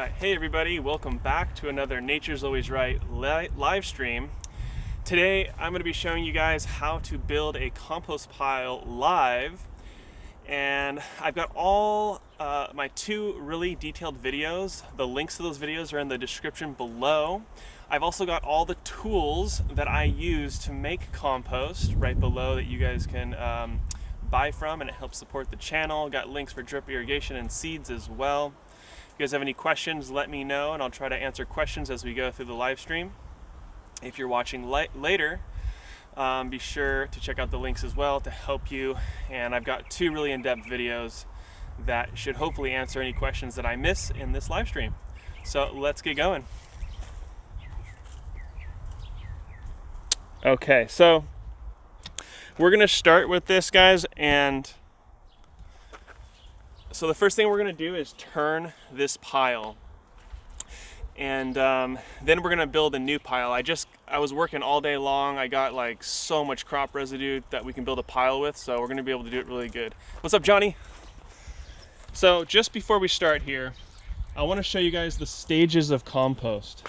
Alright, hey everybody, welcome back to another Nature's Always Right live stream. Today I'm going to be showing you guys how to build a compost pile live, and I've got all my two really detailed videos. The links to those videos are in the description below. I've also got all the tools that I use to make compost right below that you guys can buy from, and it helps support the channel. Got links for drip irrigation and seeds as well. If you guys have any questions, let me know, and I'll try to answer questions as we go through the live stream. If you're watching later, be sure to check out the links as well to help you. And I've got two really in-depth videos that should hopefully answer any questions that I miss in this live stream. So let's get going. Okay, so we're gonna start with this, guys, and so the first thing we're gonna do is turn this pile, and then we're gonna build a new pile. I was working all day long. I got like so much crop residue that we can build a pile with, so we're gonna be able to do it really good. What's up, Johnny? So just before we start here, I wanna show you guys the stages of compost.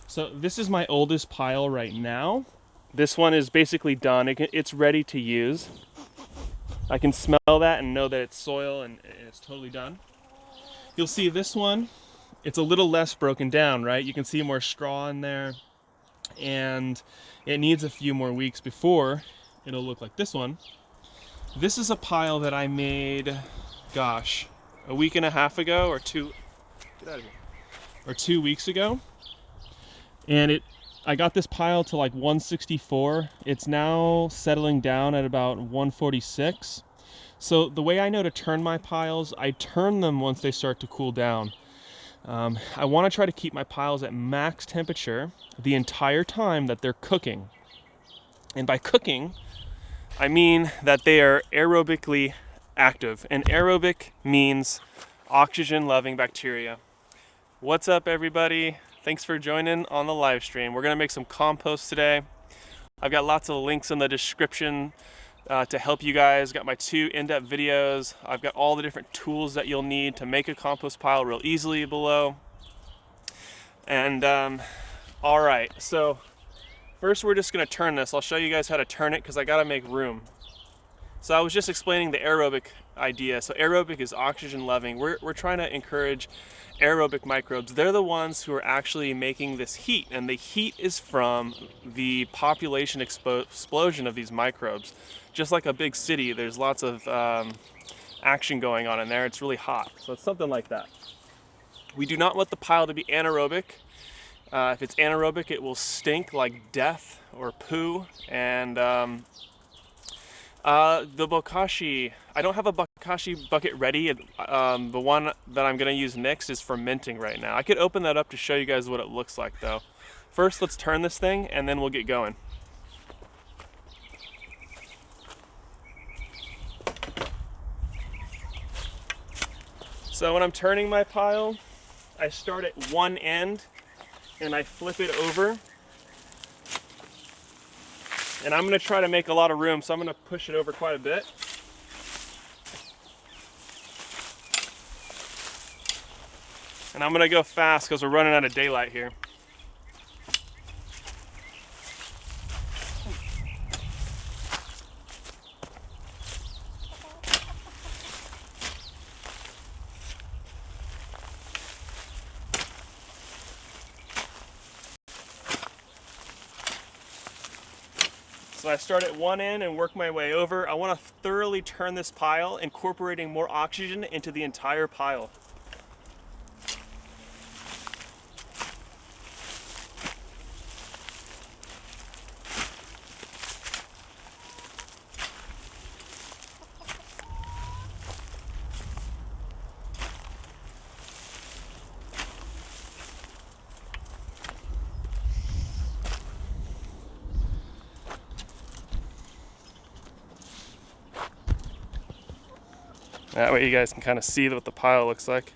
So this is my oldest pile right now. This one is basically done. It's ready to use. I can smell that and know that it's soil and it's totally done. You'll see this one, it's a little less broken down, right? You can see more straw in there, and it needs a few more weeks before it'll look like this one. This is a pile that I made, gosh, a week and a half ago or two, get out of here, or 2 weeks ago. And I got this pile to like 164. It's now settling down at about 146. So the way I know to turn my piles, I turn them once they start to cool down. I want to try to keep my piles at max temperature the entire time that they're cooking. And by cooking, I mean that they are aerobically active. And aerobic means oxygen-loving bacteria. What's up, everybody? Thanks for joining on the live stream. We're gonna make some compost today. I've got lots of links in the description to help you guys. Got my two in-depth videos. I've got all the different tools that you'll need to make a compost pile real easily below. And all right, so first we're just gonna turn this. I'll show you guys how to turn it because I gotta make room. So I was just explaining the aerobic idea. So aerobic is oxygen loving. We're trying to encourage aerobic microbes. They're the ones who are actually making this heat, and the heat is from the population explosion of these microbes. Just like a big city, there's lots of action going on in there. It's really hot, so it's something like that. We do not want the pile to be anaerobic. If it's anaerobic, it will stink like death or poo. And the Bokashi, I don't have a Bokashi bucket ready. The one that I'm gonna use next is fermenting right now. I could open that up to show you guys what it looks like though. First, let's turn this thing and then we'll get going. So when I'm turning my pile, I start at one end and I flip it over. And I'm gonna try to make a lot of room, so I'm gonna push it over quite a bit. And I'm gonna go fast because we're running out of daylight here. So I start at one end and work my way over. I want to thoroughly turn this pile, incorporating more oxygen into the entire pile. That way you guys can kind of see what the pile looks like.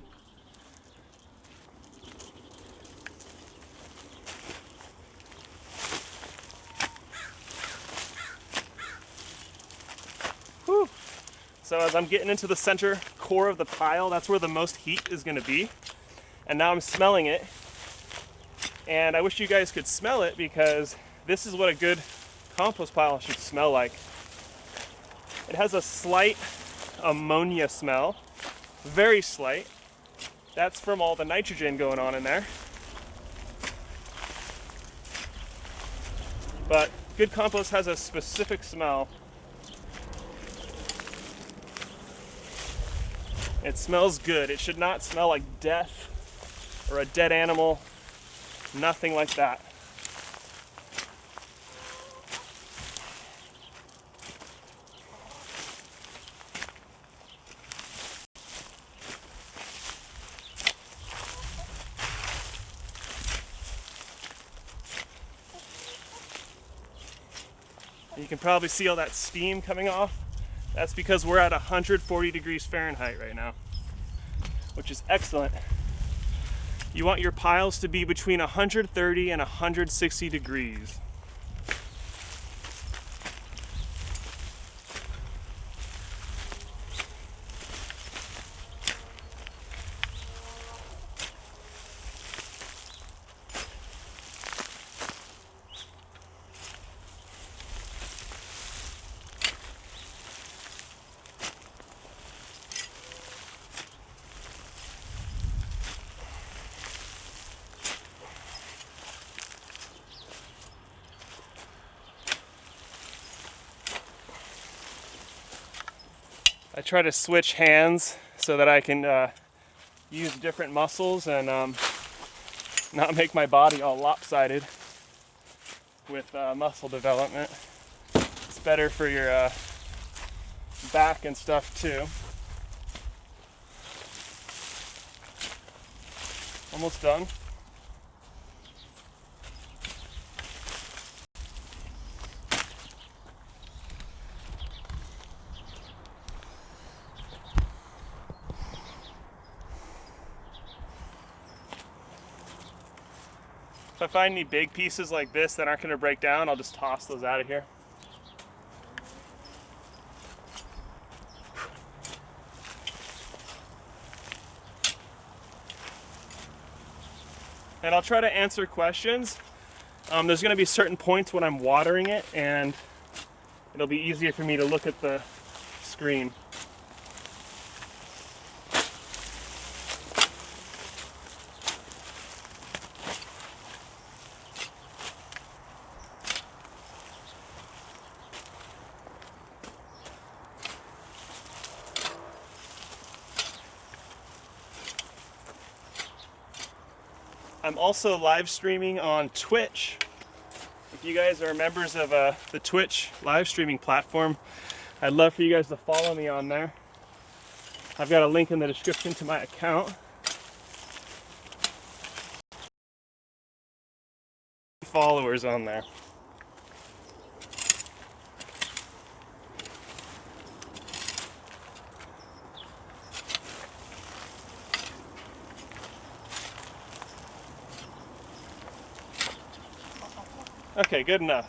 Whew. So as I'm getting into the center core of the pile, that's where the most heat is going to be. And now I'm smelling it. And I wish you guys could smell it, because this is what a good compost pile should smell like. It has a slight ammonia smell, very slight. That's from all the nitrogen going on in there. But good compost has a specific smell. It smells good. It should not smell like death or a dead animal. Nothing like that. You can probably see all that steam coming off. That's because we're at 140 degrees Fahrenheit right now, which is excellent. You want your piles to be between 130 and 160 degrees. I try to switch hands so that I can use different muscles and not make my body all lopsided with muscle development. It's better for your back and stuff too. Almost done. If I find any big pieces like this that aren't going to break down, I'll just toss those out of here. And I'll try to answer questions. There's going to be certain points when I'm watering it, and it'll be easier for me to look at the screen. I'm also live streaming on Twitch. If you guys are members of the Twitch live streaming platform, I'd love for you guys to follow me on there. I've got a link in the description to my account. Followers on there. Okay, good enough.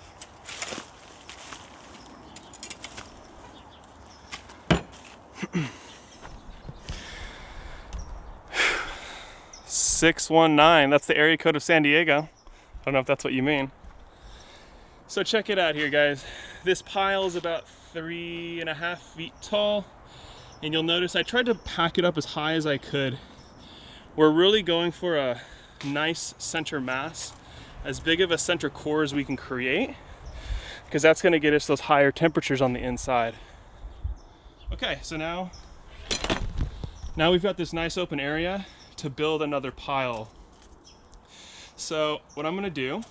$619, that's the area code of San Diego. I don't know if that's what you mean. So check it out here, guys. This pile is about 3.5 feet tall. And you'll notice I tried to pack it up as high as I could. We're really going for a nice center mass, as big of a center core as we can create, because that's going to get us those higher temperatures on the inside. Okay, so now we've got this nice open area to build another pile. So what I'm going to do,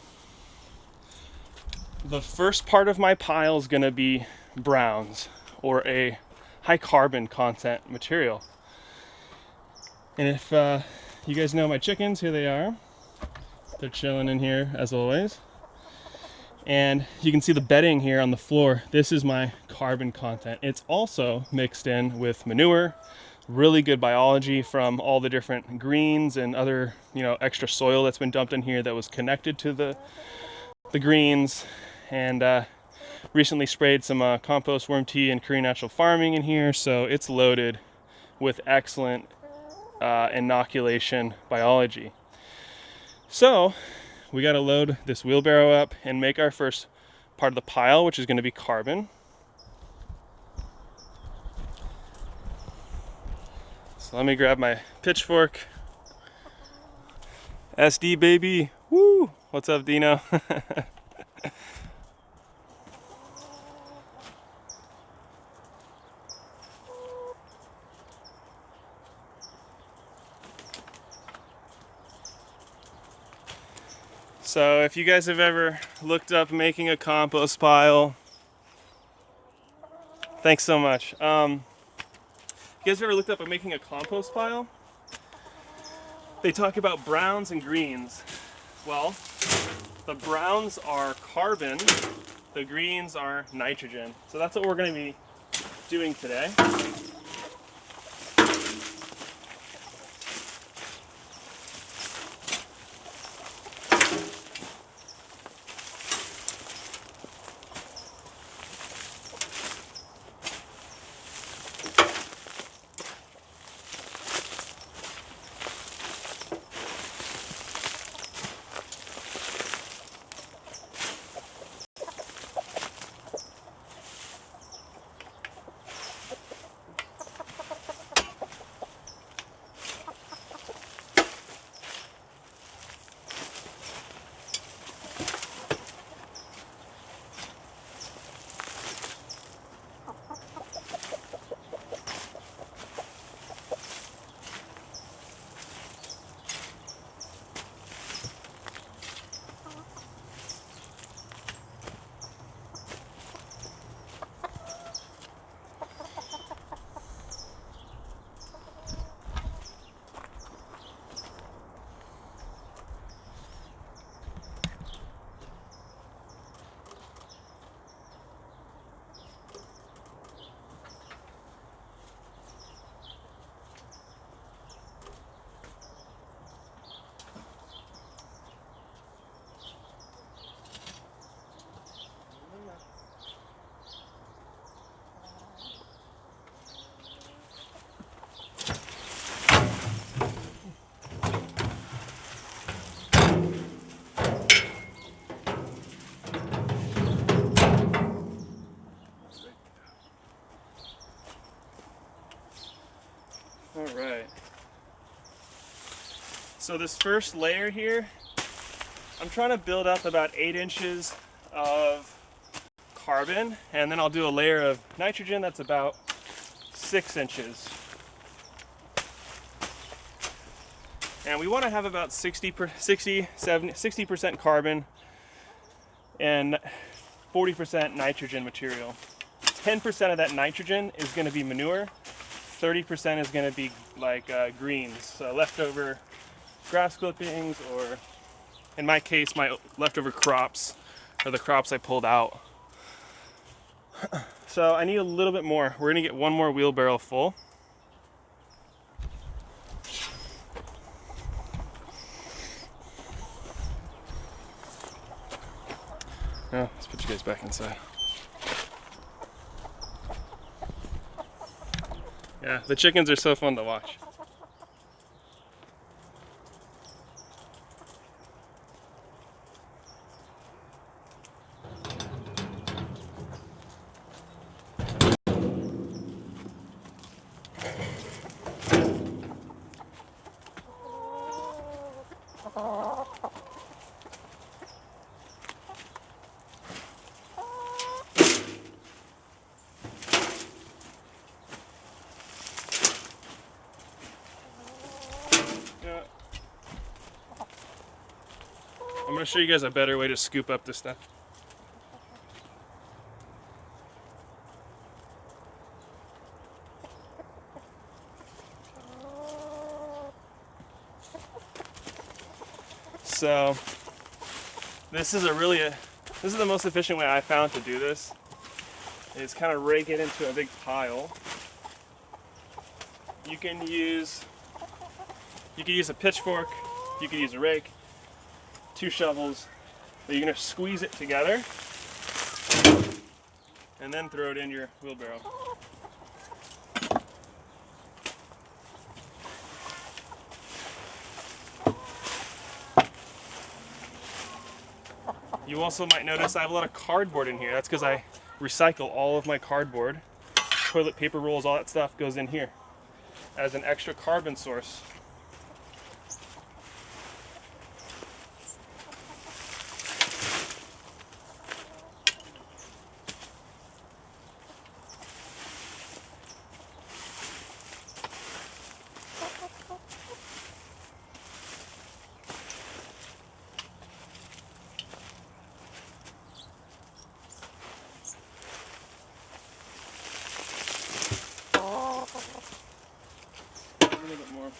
the first part of my pile is going to be browns, or a high carbon content material. And if you guys know my chickens, here they are. They're chilling in here as always. And you can see the bedding here on the floor. This is my carbon content. It's also mixed in with manure, really good biology from all the different greens and other, extra soil that's been dumped in here that was connected to the greens. And recently sprayed some compost, worm tea, and Korean natural farming in here. So it's loaded with excellent inoculation biology. So we got to load this wheelbarrow up and make our first part of the pile, which is going to be carbon. So let me grab my pitchfork. SD baby, woo! What's up, Dino? So if you guys have ever looked up making a compost pile, thanks so much. You guys ever looked up making a compost pile? They talk about browns and greens. Well, the browns are carbon, the greens are nitrogen. So that's what we're going to be doing today. Alright, so this first layer here, I'm trying to build up about 8 inches of carbon, and then I'll do a layer of nitrogen that's about 6 inches. And we want to have about 60% carbon and 40% nitrogen material. 10% of that nitrogen is going to be manure. 30% is going to be like greens, so leftover grass clippings, or in my case, my leftover crops, or the crops I pulled out. So I need a little bit more. We're going to get one more wheelbarrow full. Oh, let's put you guys back inside. Yeah, the chickens are so fun to watch. I'm going to show you guys a better way to scoop up this stuff. So this is the most efficient way I found to do this. Is kind of rake it into a big pile. You can use a pitchfork, you can use a rake, 2 shovels, but you're going to squeeze it together and then throw it in your wheelbarrow. You also might notice I have a lot of cardboard in here. That's because I recycle all of my cardboard. Toilet paper rolls, all that stuff goes in here as an extra carbon source. A little bit more.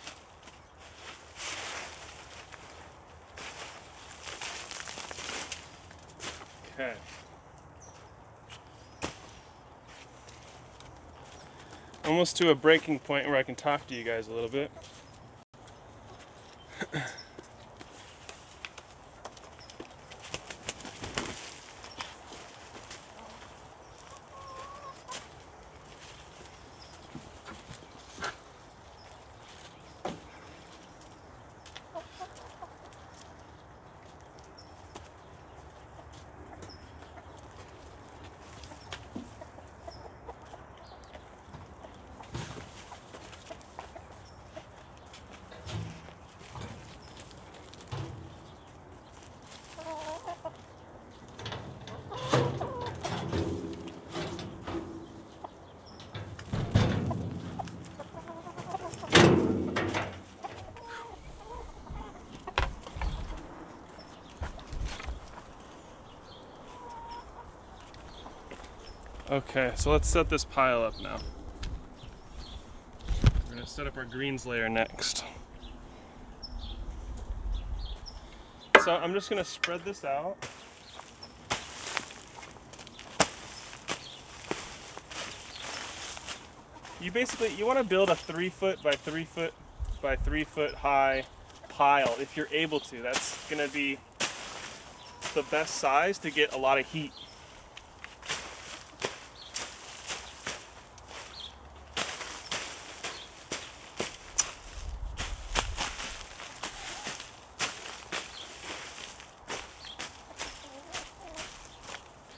Okay. Almost to a breaking point where I can talk to you guys a little bit. Okay, so let's set this pile up now. We're going to set up our greens layer next. So I'm just going to spread this out. You want to build a 3 foot by 3 foot by 3 foot high pile if you're able to. That's going to be the best size to get a lot of heat.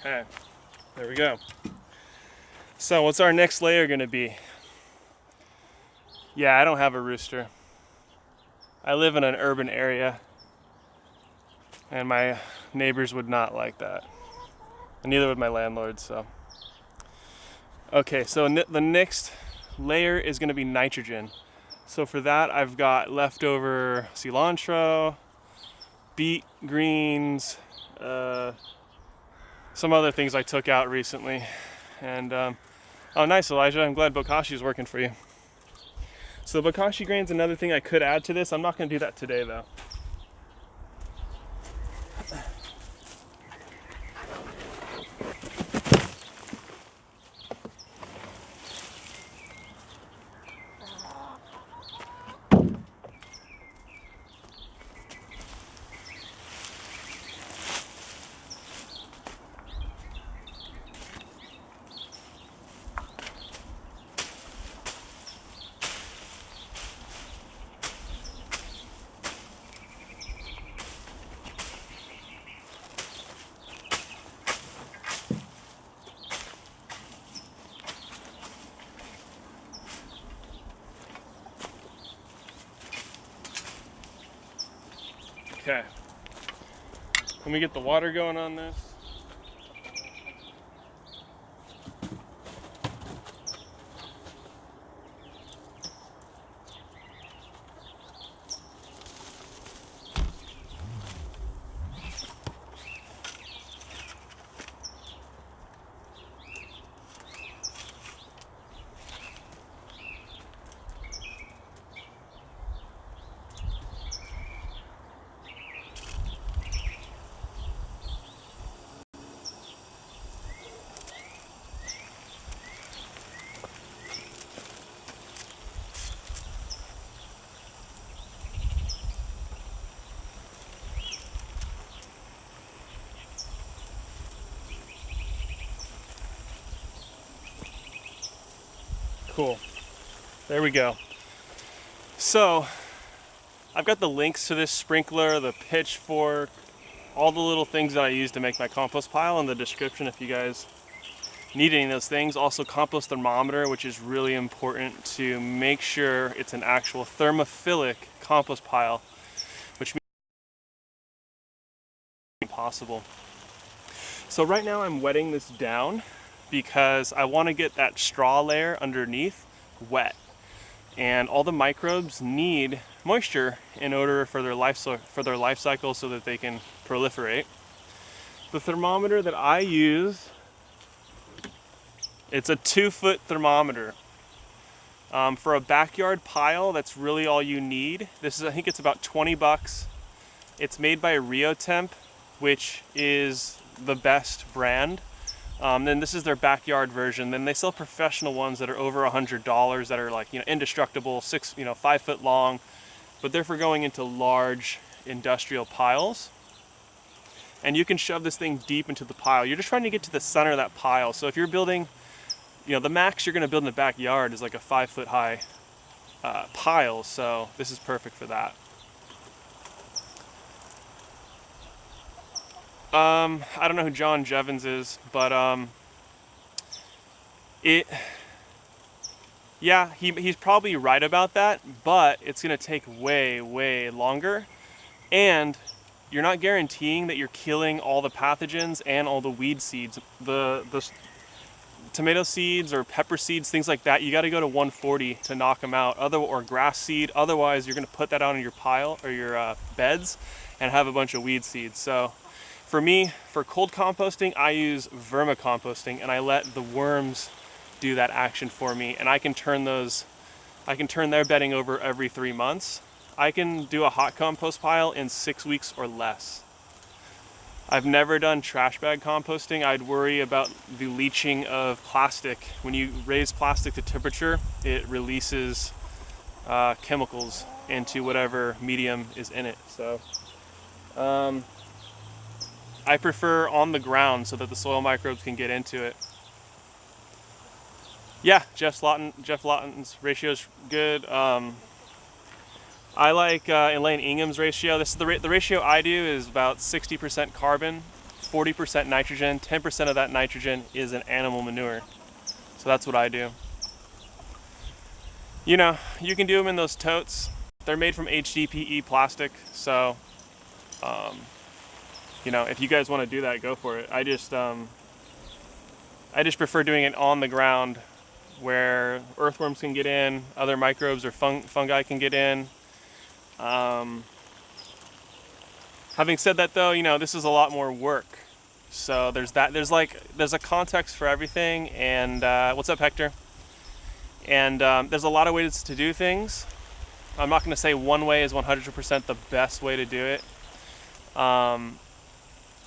Okay, there we go. So what's our next layer gonna be? Yeah, I don't have a rooster. I live in an urban area and my neighbors would not like that. And neither would my landlord, so. Okay, so the next layer is gonna be nitrogen. So for that, I've got leftover cilantro, beet greens, some other things I took out recently. And oh, nice, Elijah. I'm glad Bokashi is working for you. So the Bokashi grain's another thing I could add to this. I'm not going to do that today, though. Okay, let me get the water going on this. Cool. There we go. So I've got the links to this sprinkler, the pitchfork, all the little things that I use to make my compost pile in the description if you guys need any of those things. Also compost thermometer, which is really important to make sure it's an actual thermophilic compost pile, which means it's possible. So right now I'm wetting this down because I want to get that straw layer underneath wet. And all the microbes need moisture in order for their life cycle so that they can proliferate. The thermometer that I use, it's a 2-foot thermometer. For a backyard pile, that's really all you need. This is, I think it's about 20 bucks. It's made by REOTEMP, which is the best brand. Then this is their backyard version. Then they sell professional ones that are over $100 that are like, you know, indestructible, 5 foot long, but they're for going into large industrial piles. And you can shove this thing deep into the pile. You're just trying to get to the center of that pile. So if you're building, you know, the max you're going to build in the backyard is like a 5 foot high pile. So this is perfect for that. I don't know who John Jevons is, but yeah, he's probably right about that, but it's gonna take way longer, and you're not guaranteeing that you're killing all the pathogens and all the weed seeds. The tomato seeds or pepper seeds, things like that, you got to go to 140 to knock them out, or grass seed. Otherwise, you're gonna put that out in your pile or your beds and have a bunch of weed seeds. So for me, for cold composting, I use vermicomposting, and I let the worms do that action for me, and I can turn their bedding over every 3 months. I can do a hot compost pile in 6 weeks or less. I've never done trash bag composting. I'd worry about the leaching of plastic. When you raise plastic to temperature, it releases chemicals into whatever medium is in it. So I prefer on the ground so that the soil microbes can get into it. Yeah, Jeff Lawton's ratio is good. I like Elaine Ingham's ratio. This is the ratio I do is about 60% carbon, 40% nitrogen. 10% of that nitrogen is an animal manure. So that's what I do. You know, you can do them in those totes. They're made from HDPE plastic, so you know, if you guys want to do that, go for it. I just prefer doing it on the ground where earthworms can get in, other microbes or fungi can get in. Having said that though, you know, this is a lot more work. So there's a context for everything. And what's up, Hector? And there's a lot of ways to do things. I'm not going to say one way is 100% the best way to do it.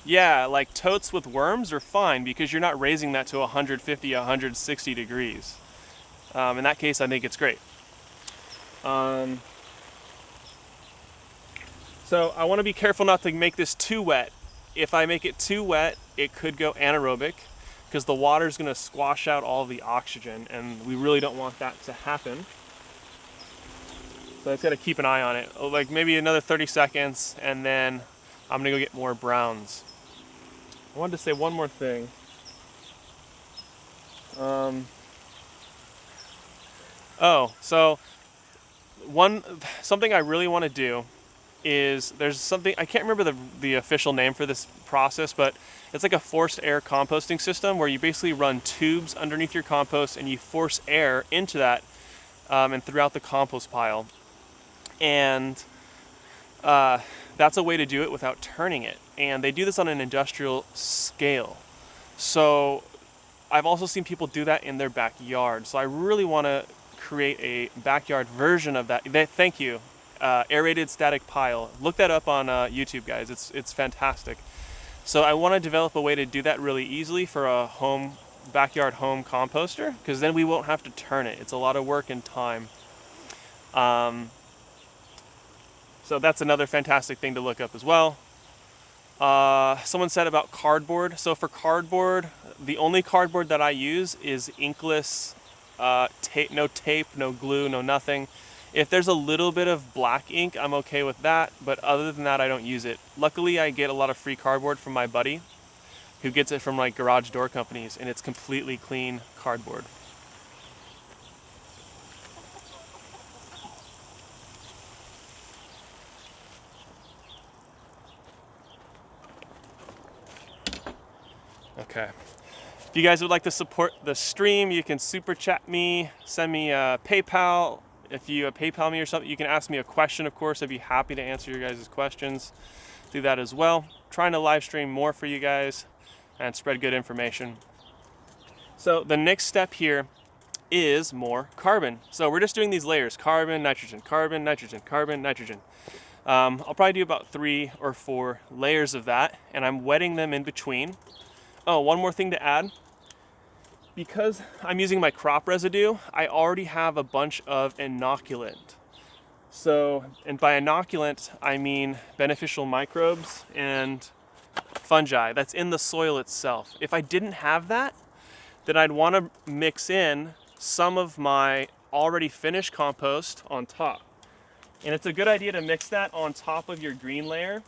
Yeah, like totes with worms are fine because you're not raising that to 150, 160 degrees. In that case, I think it's great. So I want to be careful not to make this too wet. If I make it too wet, it could go anaerobic because the water is going to squash out all the oxygen, and we really don't want that to happen. So I just got to keep an eye on it. Like maybe another 30 seconds, and then I'm going to go get more browns. I wanted to say one more thing. So something I really want to do is there's something, I can't remember the official name for this process, but it's like a forced air composting system where you basically run tubes underneath your compost and you force air into that and throughout the compost pile. And that's a way to do it without turning it. And they do this on an industrial scale. So I've also seen people do that in their backyard. So I really want to create a backyard version of that. Thank you. Aerated static pile. Look that up on YouTube, guys. It's fantastic. So I want to develop a way to do that really easily for a backyard home composter, because then we won't have to turn it. It's a lot of work and time. So that's another fantastic thing to look up as well. Someone said about cardboard. So for cardboard, the only cardboard that I use is inkless, no tape, no glue, no nothing. If there's a little bit of black ink, I'm okay with that, but other than that, I don't use it. Luckily, I get a lot of free cardboard from my buddy who gets it from like garage door companies, and it's completely clean cardboard. Okay. If you guys would like to support the stream, you can super chat me, send me a PayPal. If you PayPal me or something, you can ask me a question, of course. I'd be happy to answer your guys' questions. Do that as well. Trying to live stream more for you guys and spread good information. So the next step here is more carbon. So we're just doing these layers: carbon, nitrogen, carbon, nitrogen, carbon, nitrogen. I'll probably do about 3 or 4 layers of that, and I'm wetting them in between. Oh, one more thing to add. Because I'm using my crop residue, I already have a bunch of inoculant. So, and by inoculant, I mean beneficial microbes and fungi that's in the soil itself. If I didn't have that, then I'd want to mix in some of my already finished compost on top. And it's a good idea to mix that on top of your green layer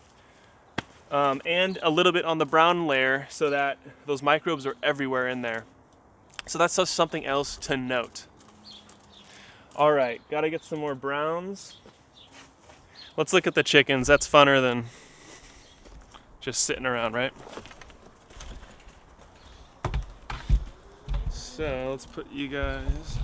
and a little bit on the brown layer so that those microbes are everywhere in there. So that's just something else to note. All right, gotta get some more browns. Let's look at the chickens. That's funner than just sitting around, right? So let's put you guys.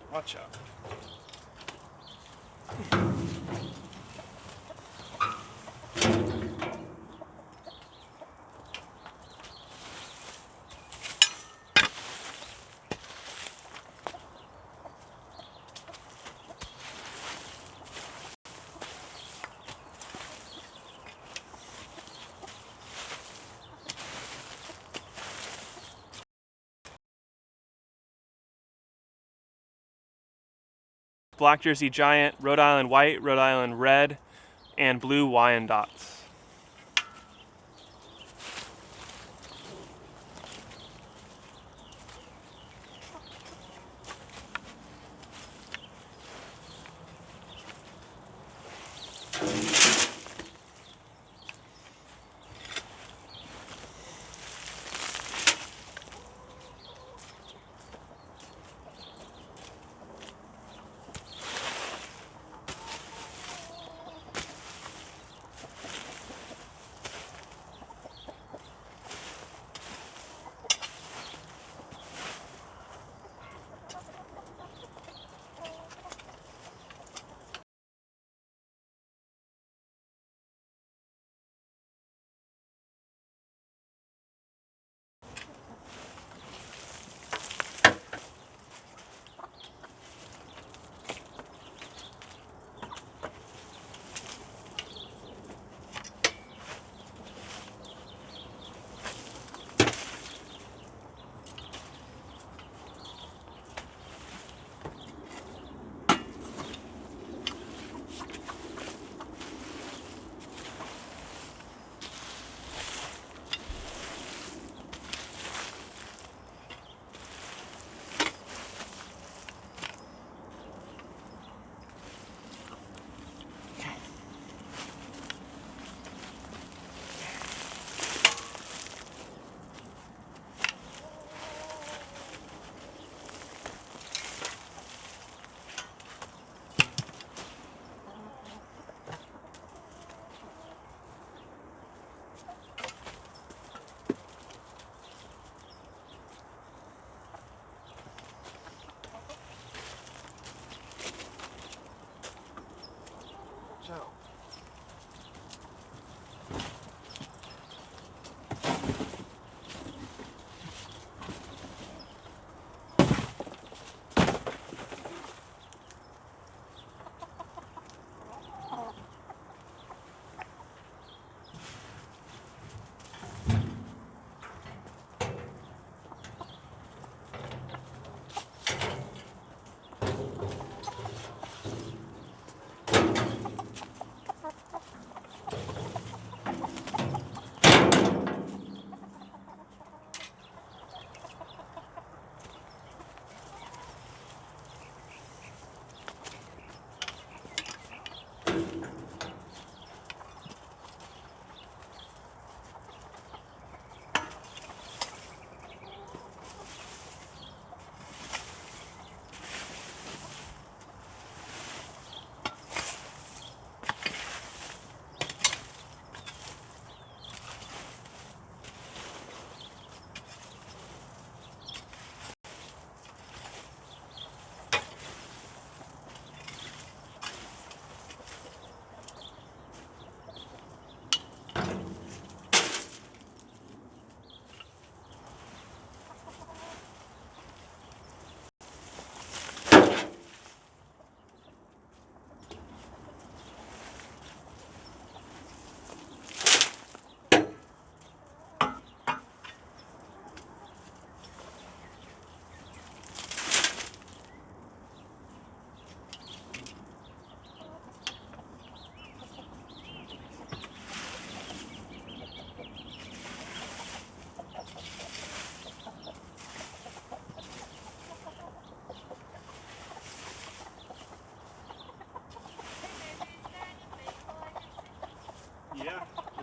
Watch out. Black Jersey Giant, Rhode Island White, Rhode Island Red, and Blue Wyandottes.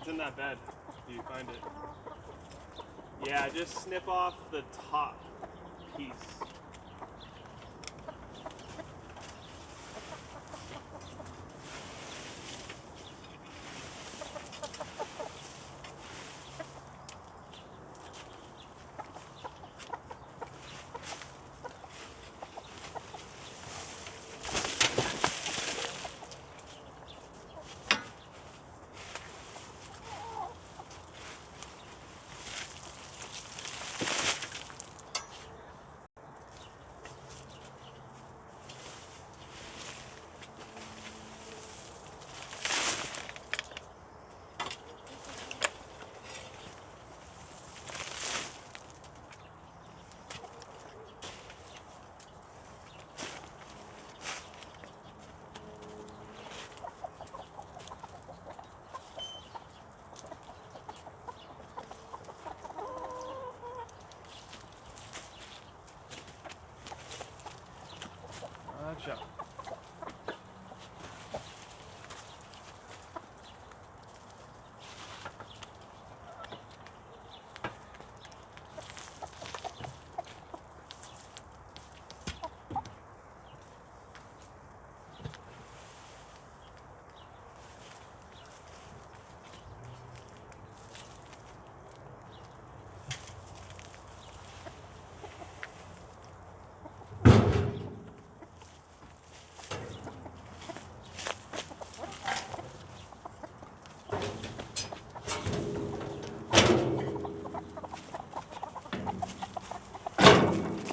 it's in that bed. Do you find it? Yeah, just snip off the top piece. Gotcha.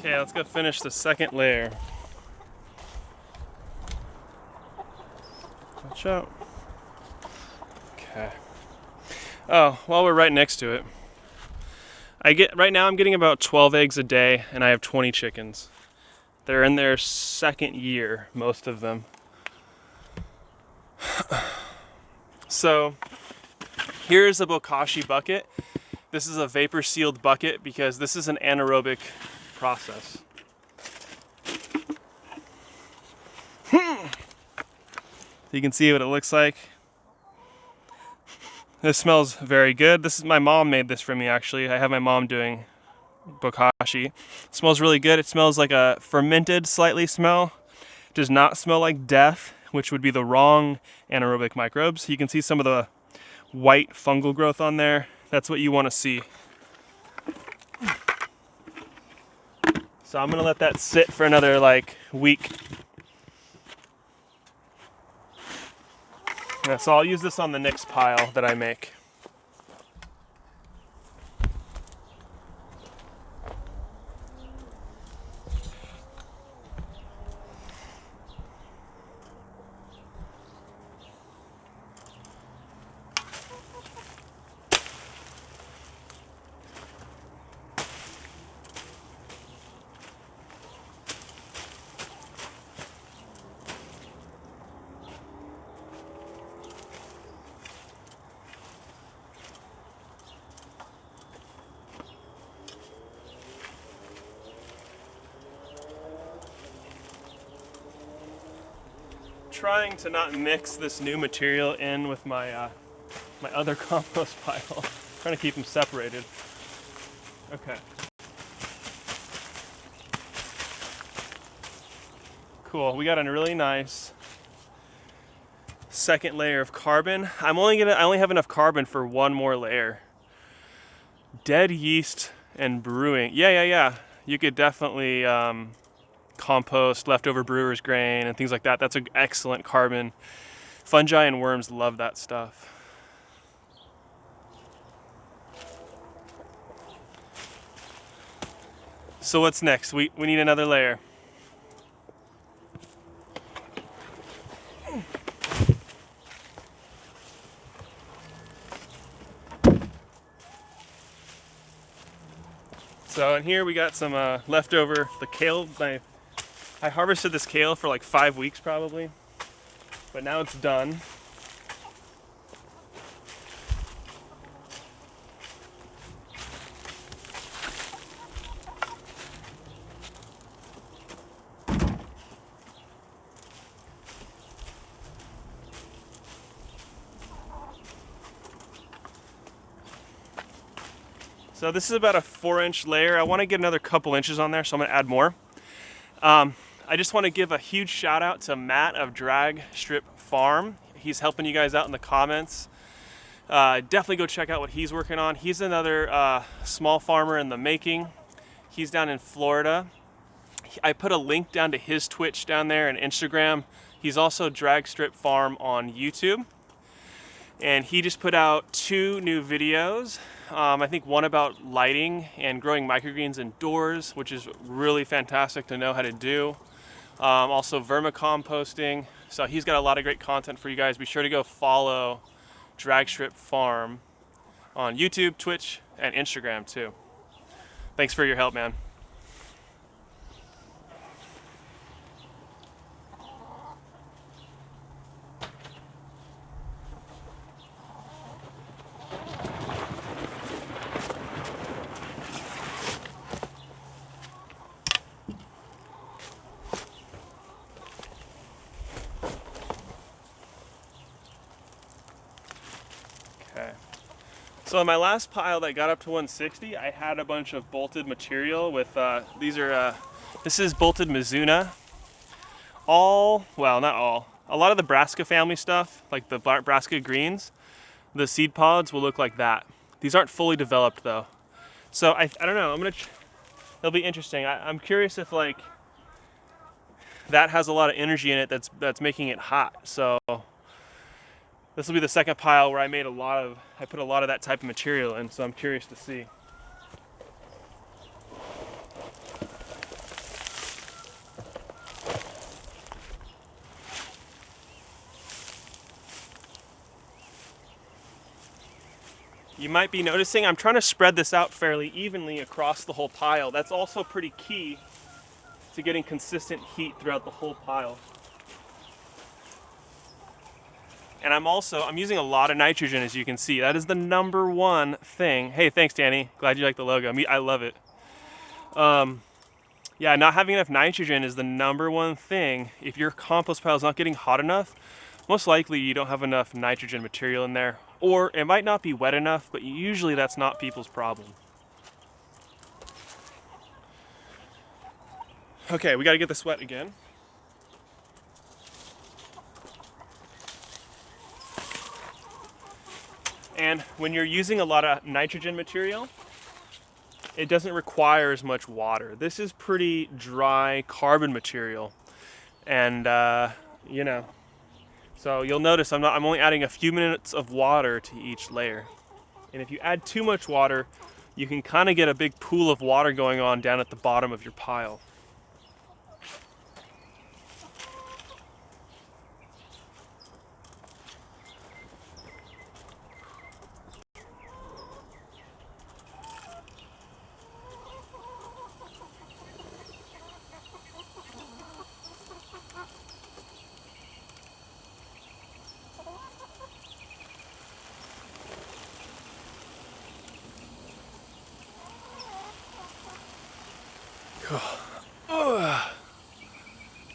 Okay, let's go finish the second layer. Watch out. Okay. Oh, while we're right next to it, right now I'm getting about 12 eggs a day, and I have 20 chickens. They're in their second year, most of them. So here's a Bokashi bucket. This is a vapor sealed bucket because this is an anaerobic process. You can see what it looks like. This smells very good. This is my mom made this for me actually. I have my mom doing Bokashi. It smells really good. It smells like a fermented slightly smell. It does not smell like death, which would be the wrong anaerobic microbes. You can see some of the white fungal growth on there. That's what you want to see. So I'm gonna let that sit for another week. Yeah, so I'll use this on the next pile that I make. Trying to not mix this new material in with my my other compost pile. Trying to keep them separated. Okay. Cool. We got a really nice second layer of carbon. I only have enough carbon for one more layer. Dead yeast and brewing. Yeah. You could definitely compost leftover brewer's grain and things like that. That's an excellent carbon. Fungi and worms love that stuff. So what's next? We need another layer. So in here we got some leftover, the kale. I harvested this kale for 5 weeks probably, but now it's done. So this is about a 4-inch layer. I want to get another couple inches on there, so I'm going to add more. I just want to give a huge shout out to Matt of Dragstrip Farm. He's helping you guys out in the comments. Definitely go check out what he's working on. He's another small farmer in the making. He's down in Florida. I put a link down to his Twitch down there and Instagram. He's also Dragstrip Farm on YouTube. And he just put out 2 new videos. I think one about lighting and growing microgreens indoors, which is really fantastic to know how to do. Also vermicomposting. So he's got a lot of great content for you guys. Be sure to go follow Dragstrip Farm on YouTube, Twitch, and Instagram too. Thanks for your help, man. Okay. So in my last pile that got up to 160, I had a bunch of bolted material with, this is bolted Mizuna. Well, not all. A lot of the Brassica family stuff, like the Brassica greens, the seed pods will look like that. These aren't fully developed though. So I don't know, it'll be interesting. I'm curious if like, that has a lot of energy in it that's making it hot. So this will be the second pile where I put a lot of that type of material in, so I'm curious to see. You might be noticing I'm trying to spread this out fairly evenly across the whole pile. That's also pretty key to getting consistent heat throughout the whole pile. And I'm using a lot of nitrogen, as you can see. That is the #1 thing. Hey, thanks, Danny. Glad you like the logo. I love it. Yeah, not having enough nitrogen is the #1 thing. If your compost pile is not getting hot enough, most likely you don't have enough nitrogen material in there. Or it might not be wet enough, but usually that's not people's problem. Okay, we gotta get this wet again. And when you're using a lot of nitrogen material, it doesn't require as much water. This is pretty dry carbon material. And, you know, so you'll notice I'm only adding a few minutes of water to each layer. And if you add too much water, you can kind of get a big pool of water going on down at the bottom of your pile.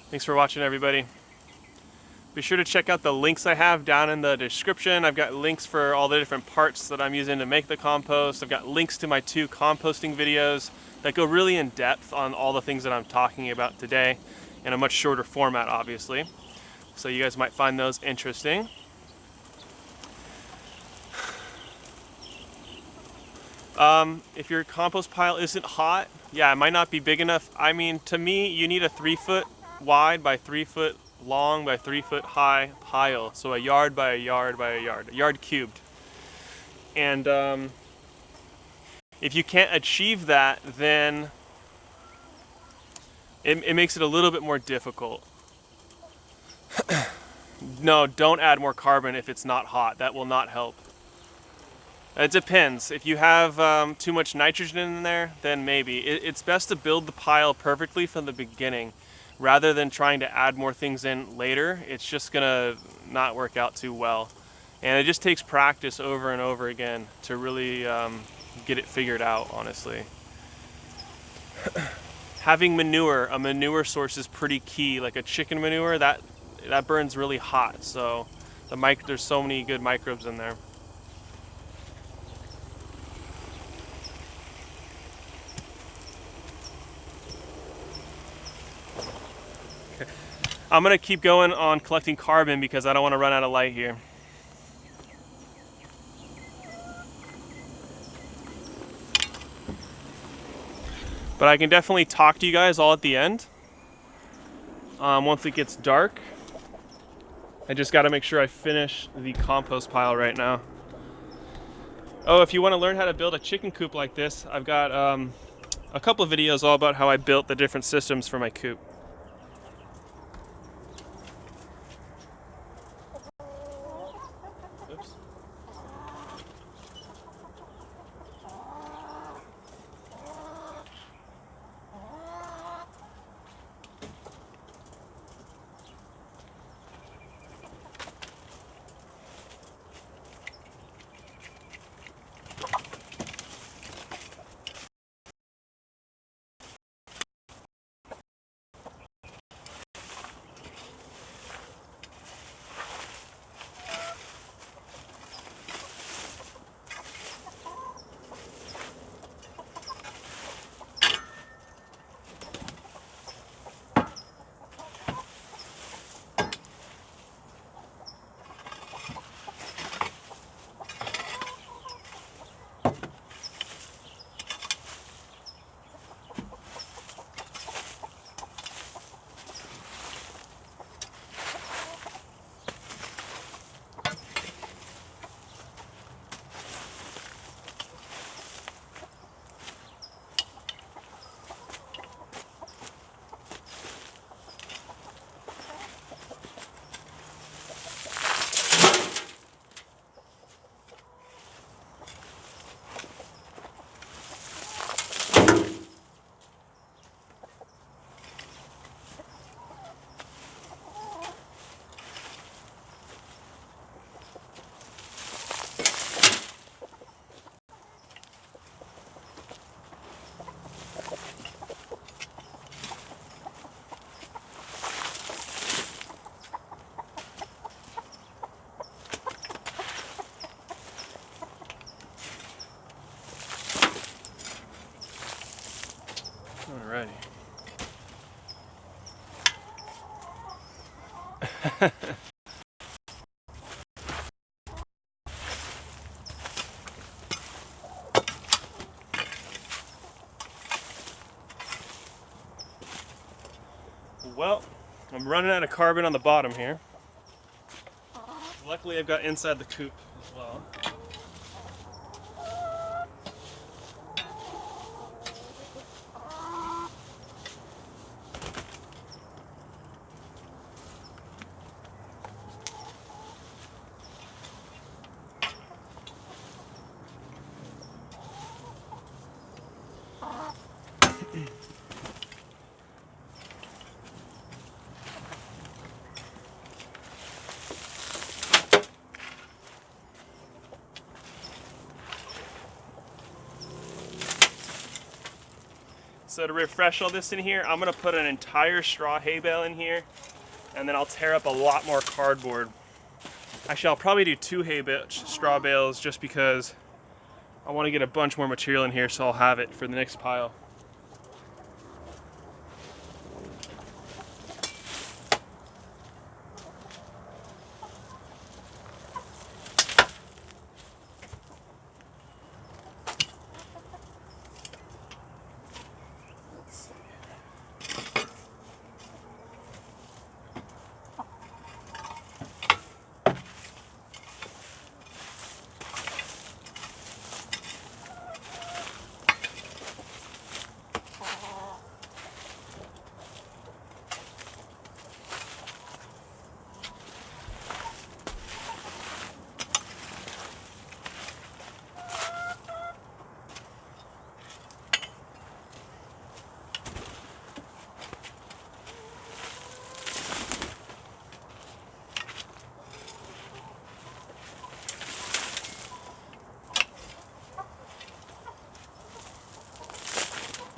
Thanks for watching, everybody. Be sure to check out the links I have down in the description. I've got links for all the different parts that I'm using to make the compost. I've got links to my 2 composting videos that go really in depth on all the things that I'm talking about today in a much shorter format, obviously. So you guys might find those interesting. If your compost pile isn't hot, yeah, it might not be big enough. I mean, to me, you need a 3-foot wide by 3-foot long by 3-foot high pile. So a yard by a yard by a yard cubed. And if you can't achieve that, then it makes it a little bit more difficult. No, don't add more carbon if it's not hot. That will not help. It depends. If you have too much nitrogen in there, then maybe. It's best to build the pile perfectly from the beginning rather than trying to add more things in later. It's just gonna not work out too well. And it just takes practice over and over again to really get it figured out, honestly. Having manure, a manure source is pretty key. Like a chicken manure, that burns really hot. So there's so many good microbes in there. I'm gonna keep going on collecting carbon because I don't want to run out of light here. But I can definitely talk to you guys all at the end. Once it gets dark. I just got to make sure I finish the compost pile right now. Oh, if you want to learn how to build a chicken coop like this, I've got a couple of videos all about how I built the different systems for my coop. Oops. Alrighty. Well, I'm running out of carbon on the bottom here. Luckily I've got inside the coop as well. So to refresh all this in here, I'm gonna put an entire straw hay bale in here, and then I'll tear up a lot more cardboard. Actually, I'll probably do 2 straw bales just because I want to get a bunch more material in here, so I'll have it for the next pile.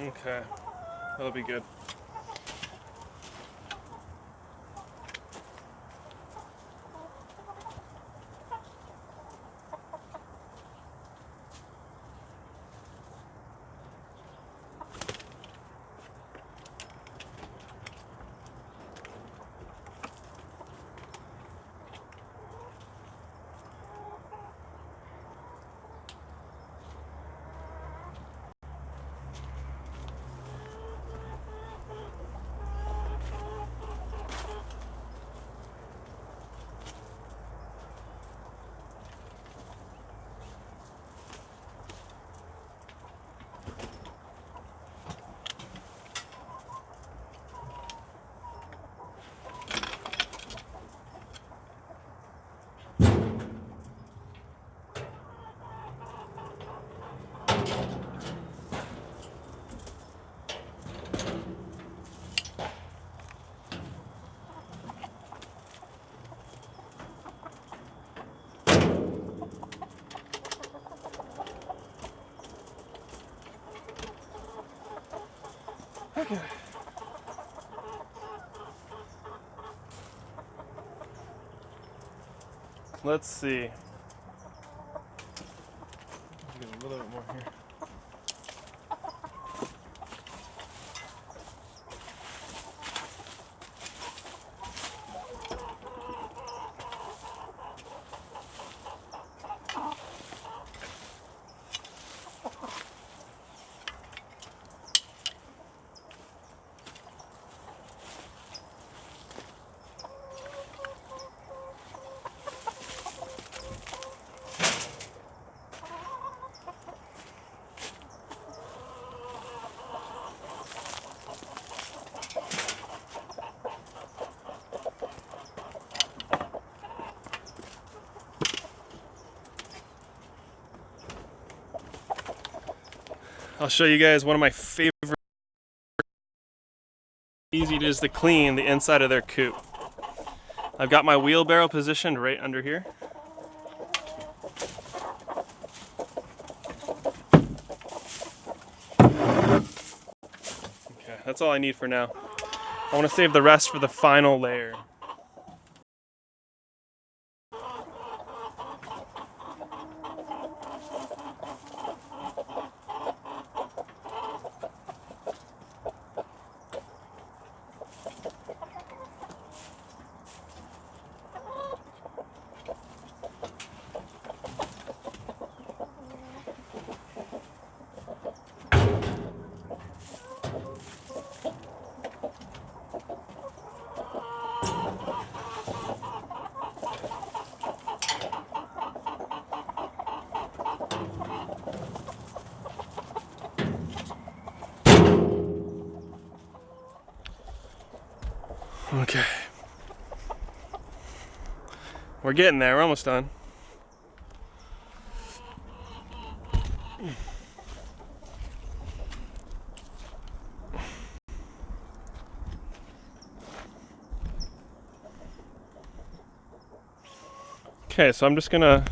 Okay, that'll be good. Okay. Let's see. Get a little bit more here. I'll show you guys one of my favorite. Easy it is to clean the inside of their coop. I've got my wheelbarrow positioned right under here. Okay, that's all I need for now. I want to save the rest for the final layer. Okay. We're getting there, we're almost done. Okay, so I'm just gonna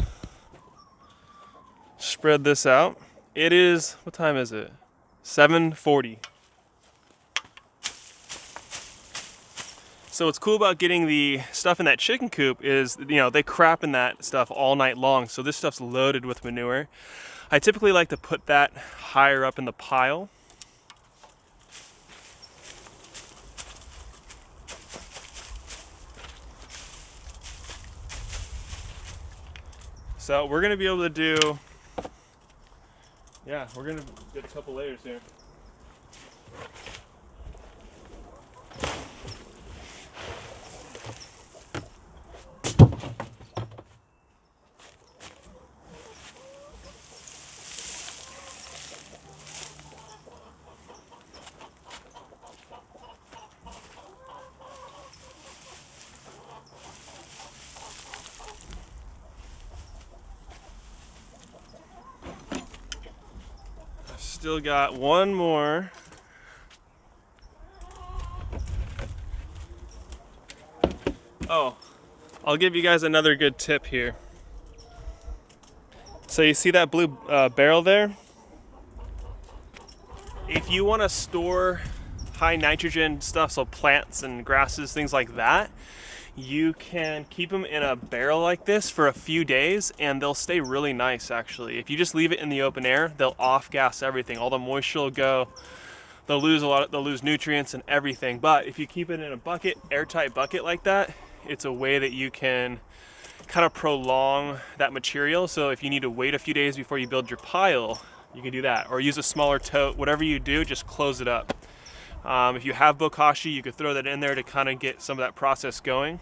spread this out. It is, what time is it? 7:40. So what's cool about getting the stuff in that chicken coop is, you know, they crap in that stuff all night long. So this stuff's loaded with manure. I typically like to put that higher up in the pile. So we're gonna be able to do, yeah, we're gonna get a couple layers here. Still got one more. Oh, I'll give you guys another good tip here. So you see that blue barrel there? If you want to store high nitrogen stuff, so plants and grasses, things like that, you can keep them in a barrel like this for a few days and they'll stay really nice actually. If you just leave it in the open air, they'll off-gas everything. All the moisture will go, they'll lose nutrients and everything. But if you keep it in a bucket, airtight bucket like that, it's a way that you can kind of prolong that material. So if you need to wait a few days before you build your pile, you can do that. Or use a smaller tote, whatever you do, just close it up. If you have Bokashi, you could throw that in there to kind of get some of that process going.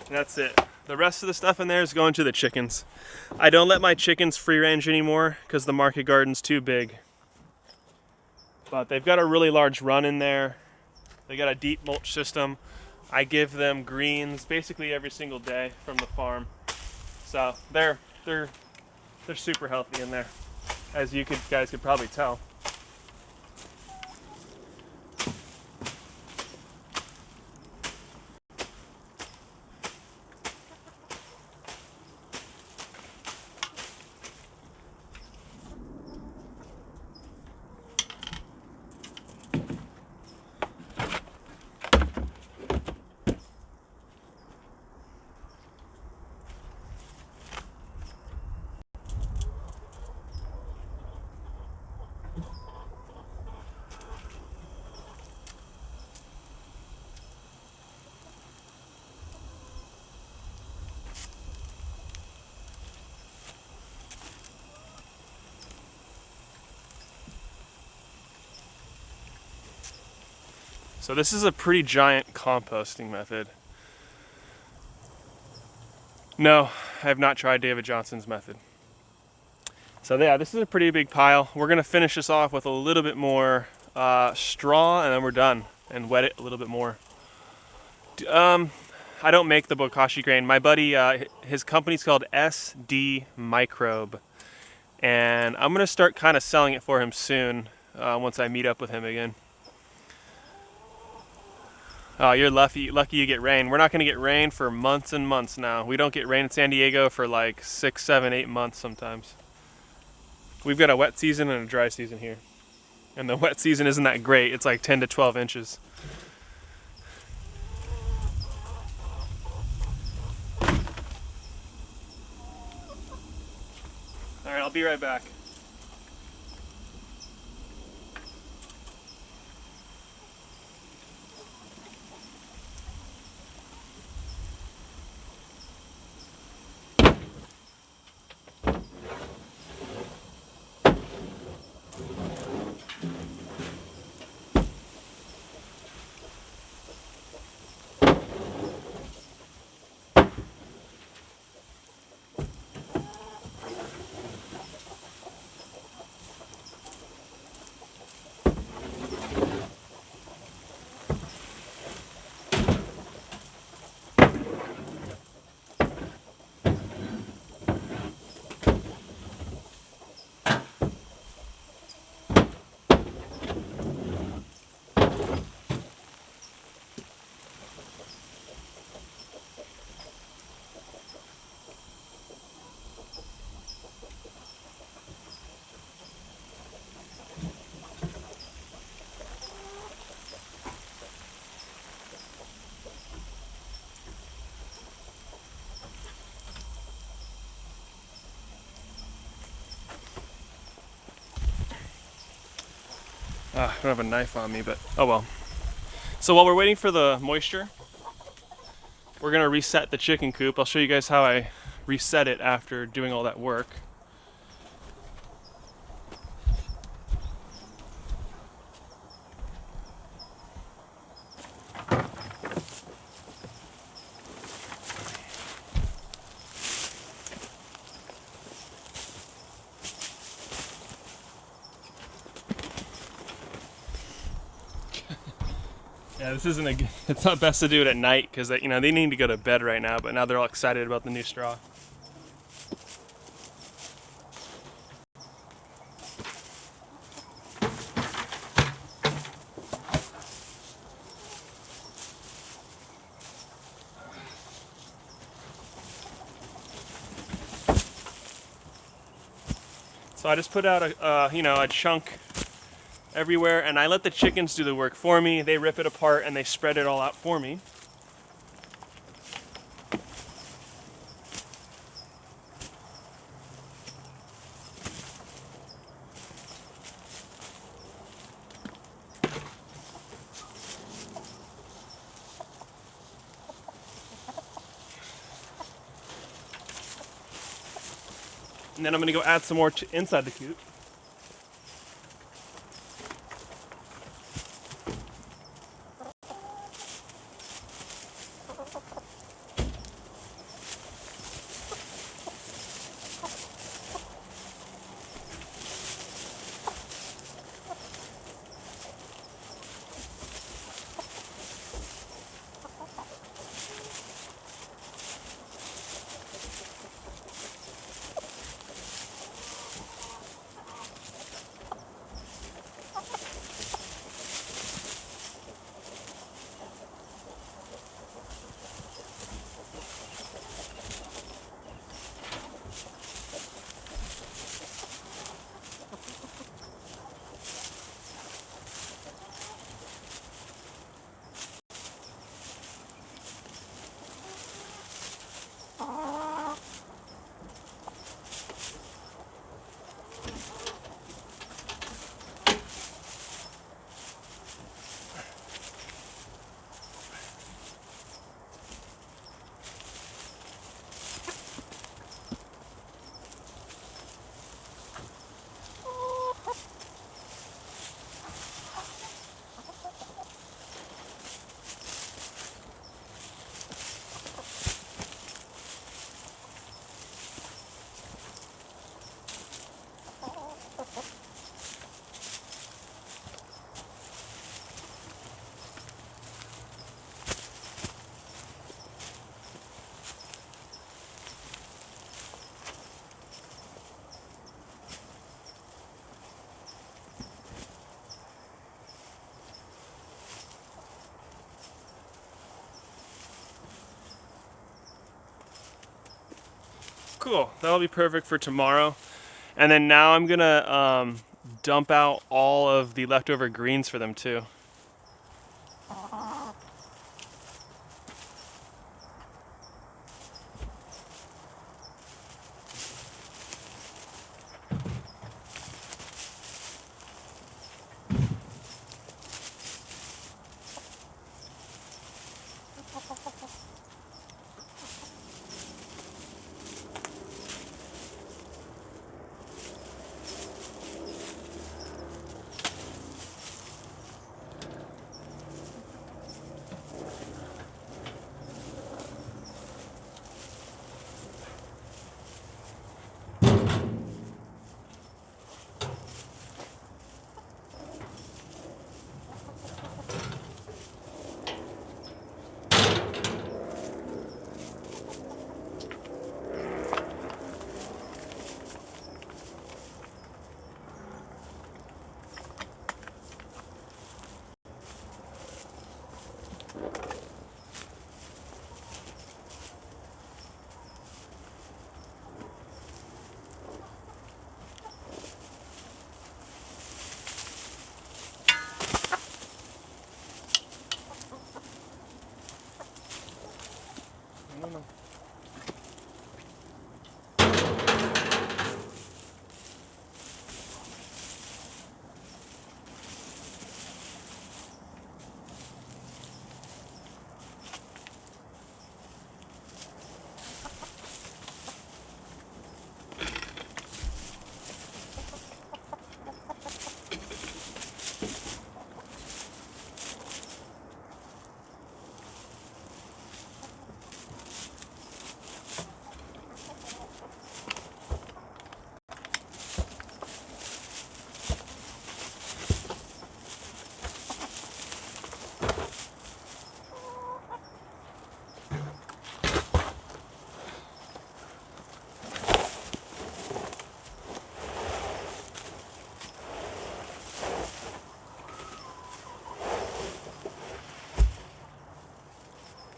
That's it. The rest of the stuff in there is going to the chickens. I don't let my chickens free range anymore because the market garden's too big. But they've got a really large run in there. They got a deep mulch system. I give them greens basically every single day from the farm. So they're super healthy in there, as you guys could probably tell. So this is a pretty giant composting method. No, I have not tried David Johnson's method. So yeah, this is a pretty big pile. We're gonna finish this off with a little bit more straw, and then we're done, and wet it a little bit more. I don't make the Bokashi grain. My buddy, his company's called SD Microbe, and I'm gonna start kind of selling it for him soon once I meet up with him again. Oh, you're lucky you get rain. We're not going to get rain for months and months now. We don't get rain in San Diego for like 6, 7, 8 months sometimes. We've got a wet season and a dry season here. And the wet season isn't that great. It's like 10 to 12 inches. All right, I'll be right back. I don't have a knife on me, but oh well. So while we're waiting for the moisture, we're gonna reset the chicken coop. I'll show you guys how I reset it after doing all that work. Yeah, this isn't it's not best to do it at night because they need to go to bed right now, but now they're all excited about the new straw. So I just put out a chunk everywhere, and I let the chickens do the work for me. They rip it apart and they spread it all out for me. And then I'm going to go add some more inside the coop. Cool, that'll be perfect for tomorrow. And then now I'm gonna dump out all of the leftover greens for them too.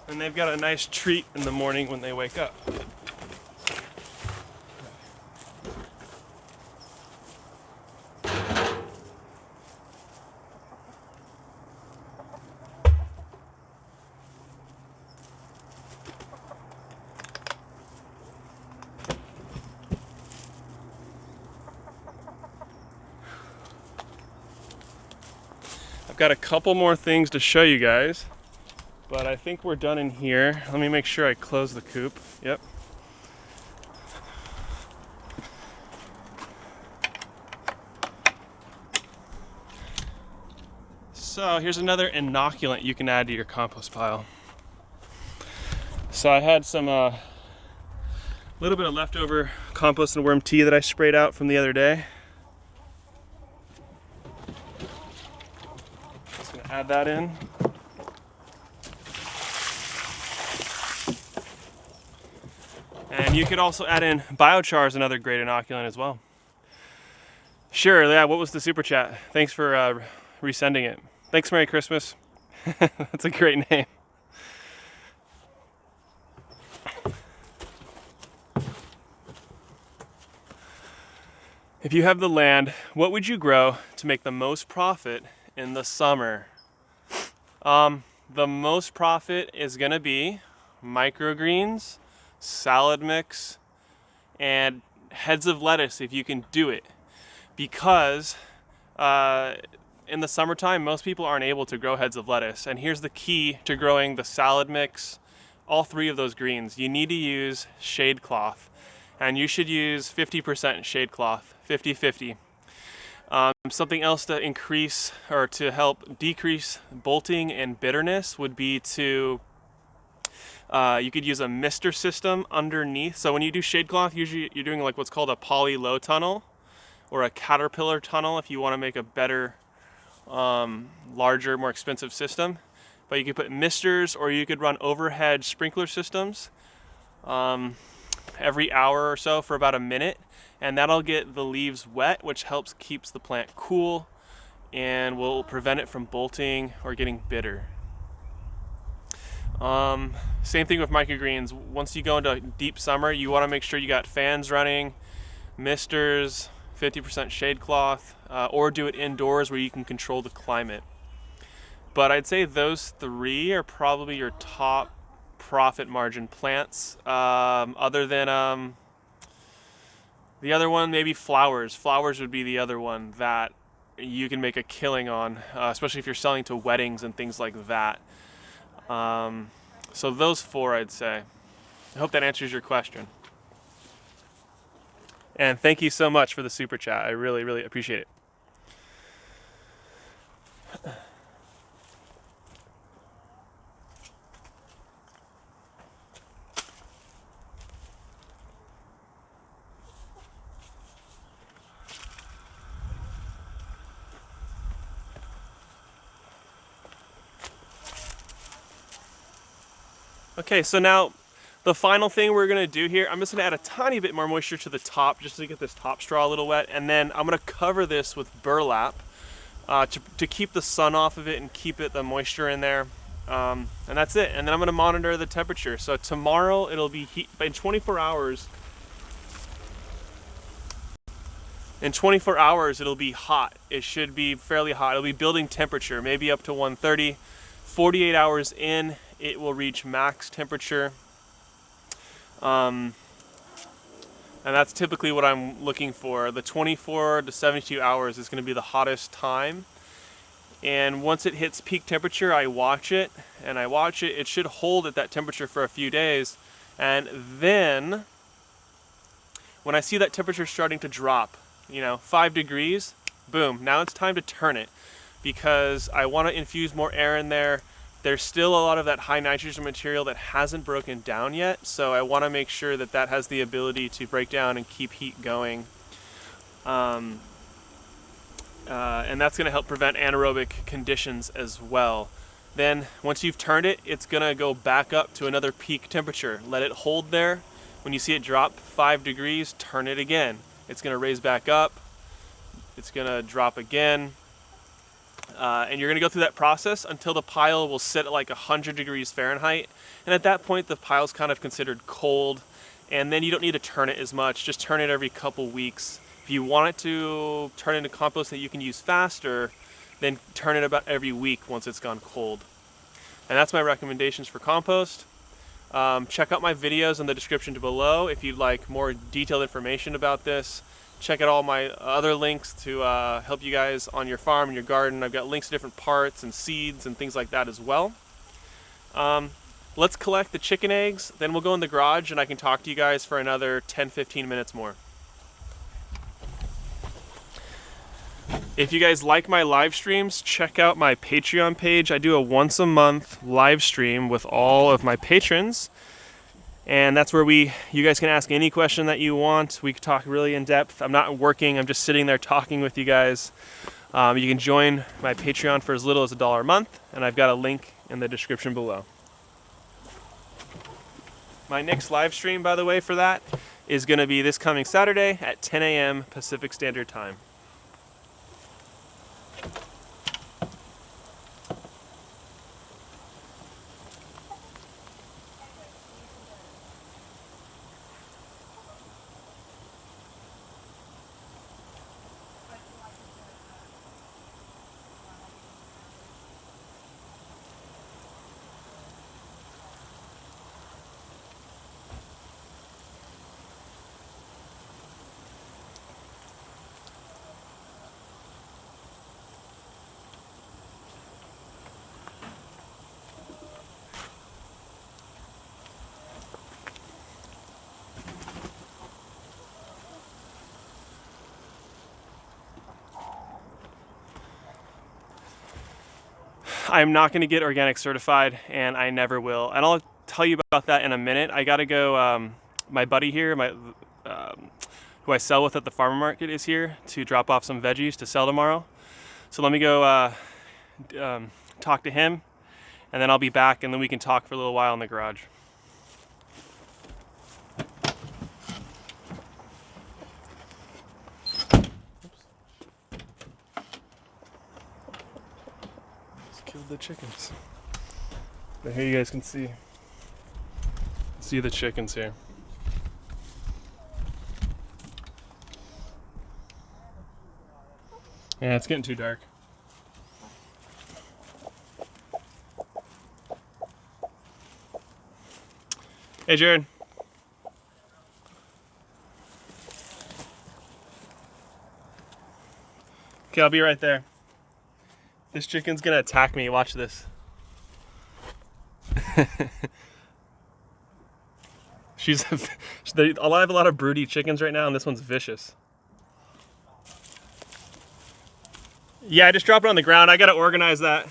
And they've got a nice treat in the morning when they wake up. I've got a couple more things to show you guys, but I think we're done in here. Let me make sure I close the coop. Yep. So here's another inoculant you can add to your compost pile. So I had some little bit of leftover compost and worm tea that I sprayed out from the other day. Just gonna add that in. And you could also add in biochar as another great inoculant as well. Sure, yeah, what was the super chat? Thanks for resending it. Thanks, Merry Christmas. That's a great name. If you have the land, what would you grow to make the most profit in the summer? The most profit is gonna be microgreens, salad mix, and heads of lettuce if you can do it. Because in the summertime, most people aren't able to grow heads of lettuce. And here's the key to growing the salad mix, all three of those greens. You need to use shade cloth. And you should use 50% shade cloth, 50-50. Something else to increase or to help decrease bolting and bitterness would be to, you could use a mister system underneath. So when you do shade cloth, usually you're doing like what's called a poly low tunnel or a caterpillar tunnel if you want to make a better, larger, more expensive system. But you could put misters or you could run overhead sprinkler systems every hour or so for about a minute, and that'll get the leaves wet, which helps keeps the plant cool and will prevent it from bolting or getting bitter. Same thing with microgreens. Once you go into deep summer, you want to make sure you got fans running, misters, 50% shade cloth, or do it indoors where you can control the climate. But I'd say those three are probably your top profit margin plants, other than the other one, maybe flowers. Flowers would be the other one that you can make a killing on, especially if you're selling to weddings and things like that. So those four, I'd say. I hope that answers your question. And thank you so much for the super chat. I really, really appreciate it. Okay, so now the final thing we're gonna do here, I'm just gonna add a tiny bit more moisture to the top just to get this top straw a little wet, and then I'm gonna cover this with burlap to keep the sun off of it and keep the moisture in there. And that's it. And then I'm gonna monitor the temperature. So tomorrow it'll be heat, in 24 hours. In 24 hours it'll be hot. It should be fairly hot. It'll be building temperature, maybe up to 130. 48 hours in, it will reach max temperature. And that's typically what I'm looking for. The 24 to 72 hours is going to be the hottest time. And once it hits peak temperature, I watch it, and I watch it. It should hold at that temperature for a few days. And then, when I see that temperature starting to drop, 5 degrees, boom, now it's time to turn it, because I want to infuse more air in there. There's still a lot of that high nitrogen material that hasn't broken down yet, so I want to make sure that that has the ability to break down and keep heat going. And that's going to help prevent anaerobic conditions as well. Then once you've turned it, it's going to go back up to another peak temperature. Let it hold there. When you see it drop 5 degrees, turn it again. It's going to raise back up. It's going to drop again. And you're going to go through that process until the pile will sit at like 100 degrees Fahrenheit. And at that point, the pile's kind of considered cold. And then you don't need to turn it as much. Just turn it every couple weeks. If you want it to turn into compost that you can use faster, then turn it about every week once it's gone cold. And that's my recommendations for compost. Check out my videos in the description below if you'd like more detailed information about this. Check out all my other links to help you guys on your farm and your garden. I've got links to different parts and seeds and things like that as well. Let's collect the chicken eggs, then we'll go in the garage and I can talk to you guys for another 10-15 minutes more. If you guys like my live streams, check out my Patreon page. I do a once a month live stream with all of my patrons. And that's where you guys can ask any question that you want. We can talk really in depth. I'm not working, I'm just sitting there talking with you guys. You can join my Patreon for as little as $1 a month, and I've got a link in the description below. My next live stream, by the way, for that is going to be this coming Saturday at 10 a.m. Pacific Standard Time. I'm not going to get organic certified, and I never will. And I'll tell you about that in a minute. I got to go, my buddy here, who I sell with at the farmer market, is here to drop off some veggies to sell tomorrow. So let me go talk to him, and then I'll be back, and then we can talk for a little while in the garage. The chickens. But here you guys can see the chickens here. Yeah, it's getting too dark. Hey, Jared. Okay, I'll be right there. This chicken's gonna attack me. Watch this. I have a lot of broody chickens right now, and this one's vicious. Yeah, I just dropped it on the ground. I gotta organize that.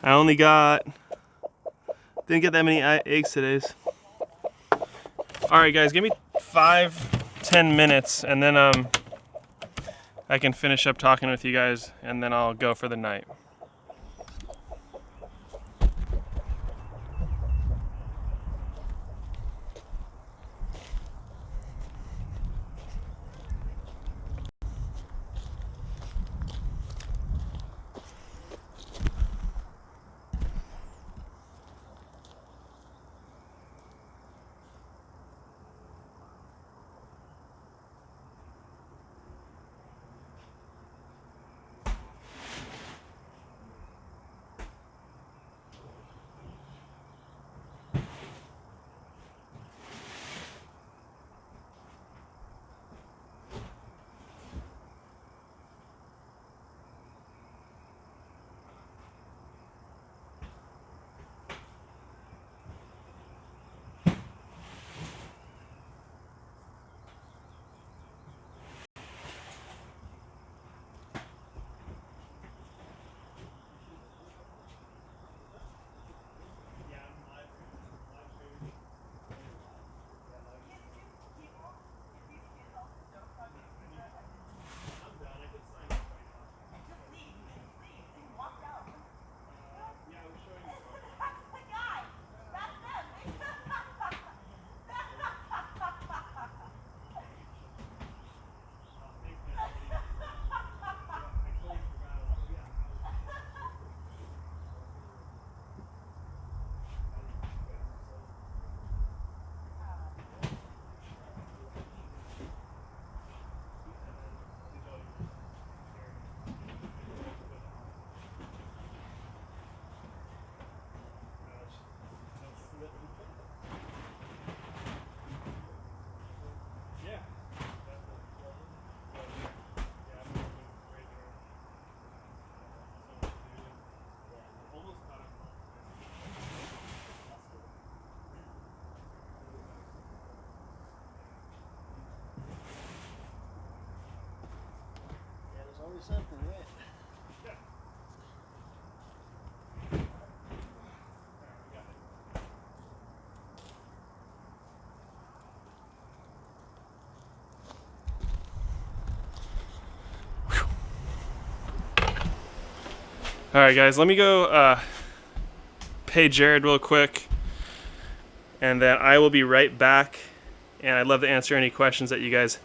I only didn't get that many eggs today. All right, guys, give me 5-10 minutes, and then I can finish up talking with you guys, and then I'll go for the night. Always something, right? All right, guys, let me go pay Jared real quick, and then I will be right back. And I'd love to answer any questions that you guys.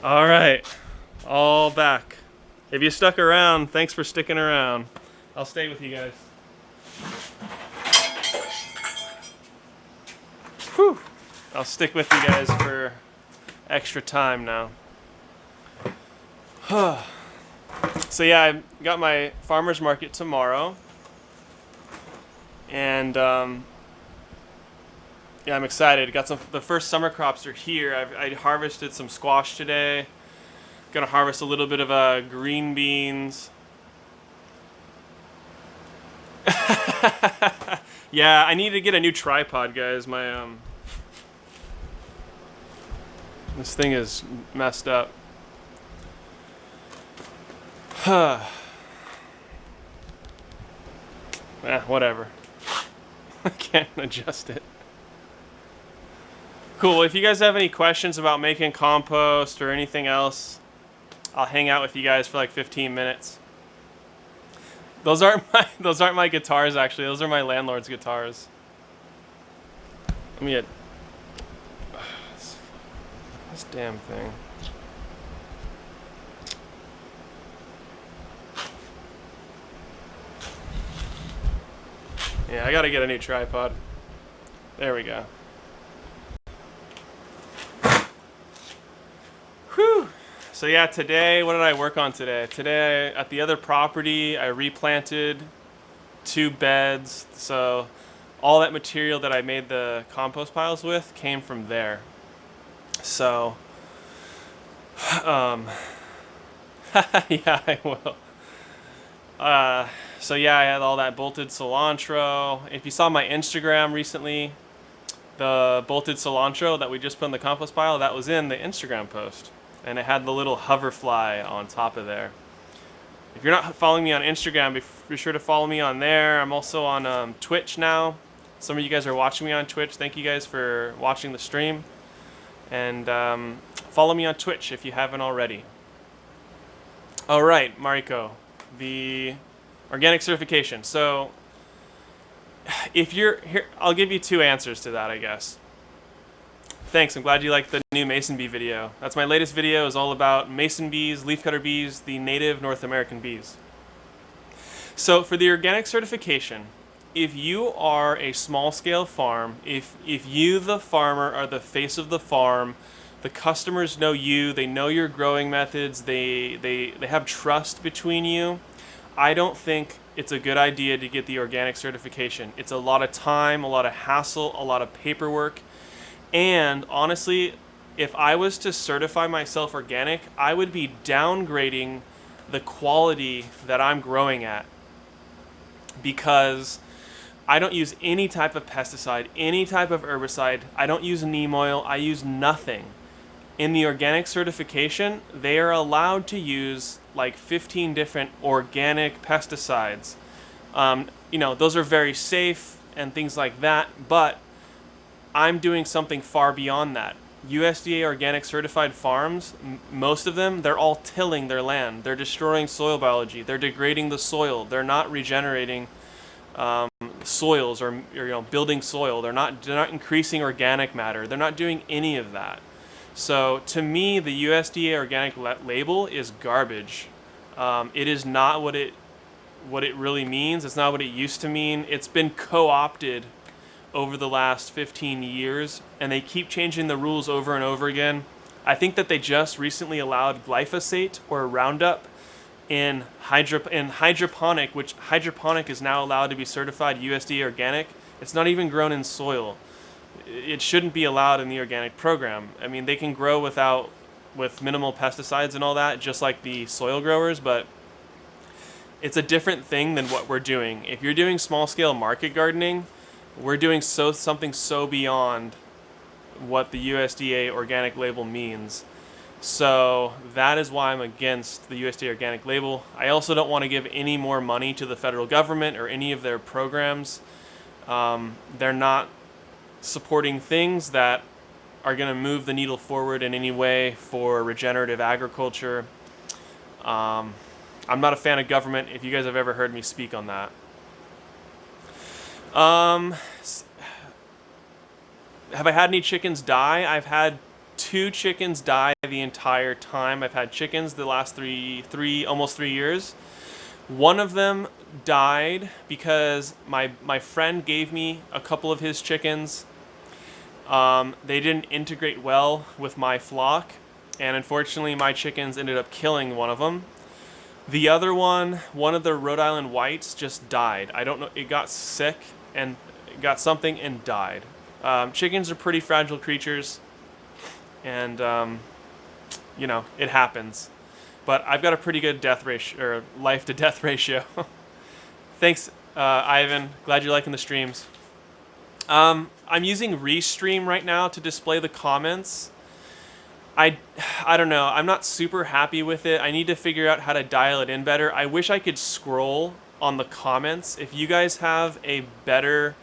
All right, all back. If you stuck around, thanks for sticking around. I'll stay with you guys. Whew. I'll stick with you guys for extra time now. So yeah, I got my farmer's market tomorrow. And yeah, I'm excited. Got the first summer crops are here. I harvested some squash today. Gonna harvest a little bit of green beans. Yeah, I need to get a new tripod, guys. My this thing is messed up. Whatever. I can't adjust it. Cool. If you guys have any questions about making compost or anything else, I'll hang out with you guys for like 15 minutes. Those aren't my guitars actually. Those are my landlord's guitars. Let me get this damn thing. Yeah, I gotta get a new tripod. There we go. Whew. So yeah, today, what did I work on today? Today, at the other property, I replanted 2 beds. So all that material that I made the compost piles with came from there. So, yeah, I will. So yeah, I had all that bolted cilantro. If you saw my Instagram recently, the bolted cilantro that we just put in the compost pile, that was in the Instagram post. And it had the little hoverfly on top of there. If you're not following me on Instagram, be sure to follow me on there. I'm also on Twitch now. Some of you guys are watching me on Twitch. Thank you guys for watching the stream. And follow me on Twitch if you haven't already. All right, Mariko, the organic certification. So if you're here, I'll give you 2 answers to that, I guess. Thanks, I'm glad you liked the new mason bee video. That's my latest video, is all about mason bees, leafcutter bees, the native North American bees. So for the organic certification, if you are a small scale farm, if you, the farmer, are the face of the farm, the customers know you, they know your growing methods, they have trust between you, I don't think it's a good idea to get the organic certification. It's a lot of time, a lot of hassle, a lot of paperwork. And honestly, if I was to certify myself organic, I would be downgrading the quality that I'm growing at, because I don't use any type of pesticide, any type of herbicide. I don't use neem oil. I use nothing. In the organic certification, they are allowed to use like 15 different organic pesticides. You know, those are very safe and things like that, but I'm doing something far beyond that. USDA organic certified farms, most of them, they're all tilling their land. They're destroying soil biology. They're degrading the soil. They're not regenerating soils or you know, building soil. They're not increasing organic matter. They're not doing any of that. So to me, the USDA organic label is garbage. It is not what it really means. It's not what it used to mean. It's been co-opted over the last 15 years, and they keep changing the rules over and over again. I think that they just recently allowed glyphosate or Roundup in hydroponic, which hydroponic is now allowed to be certified USDA organic. It's not even grown in soil. It shouldn't be allowed in the organic program. I mean, they can grow with minimal pesticides and all that, just like the soil growers, but it's a different thing than what we're doing. If you're doing small scale market gardening, we're doing something so beyond what the USDA organic label means. So that is why I'm against the USDA organic label. I also don't want to give any more money to the federal government or any of their programs. They're not supporting things that are going to move the needle forward in any way for regenerative agriculture. I'm not a fan of government, if you guys have ever heard me speak on that. Have I had any chickens die? I've had 2 2 chickens die the entire time I've had chickens, the last almost 3 years. One of them died because my friend gave me a couple of his chickens. They didn't integrate well with my flock, and unfortunately my chickens ended up killing one of them. The other one of the Rhode Island Whites just died. I don't know, it got sick and got something and died. Chickens are pretty fragile creatures, and you know, it happens. But I've got a pretty good death ratio, or life to death ratio. Thanks, Ivan. Glad you're liking the streams. I'm using Restream right now to display the comments. I don't know. I'm not super happy with it. I need to figure out how to dial it in better. I wish I could scroll on the comments. If you guys have a better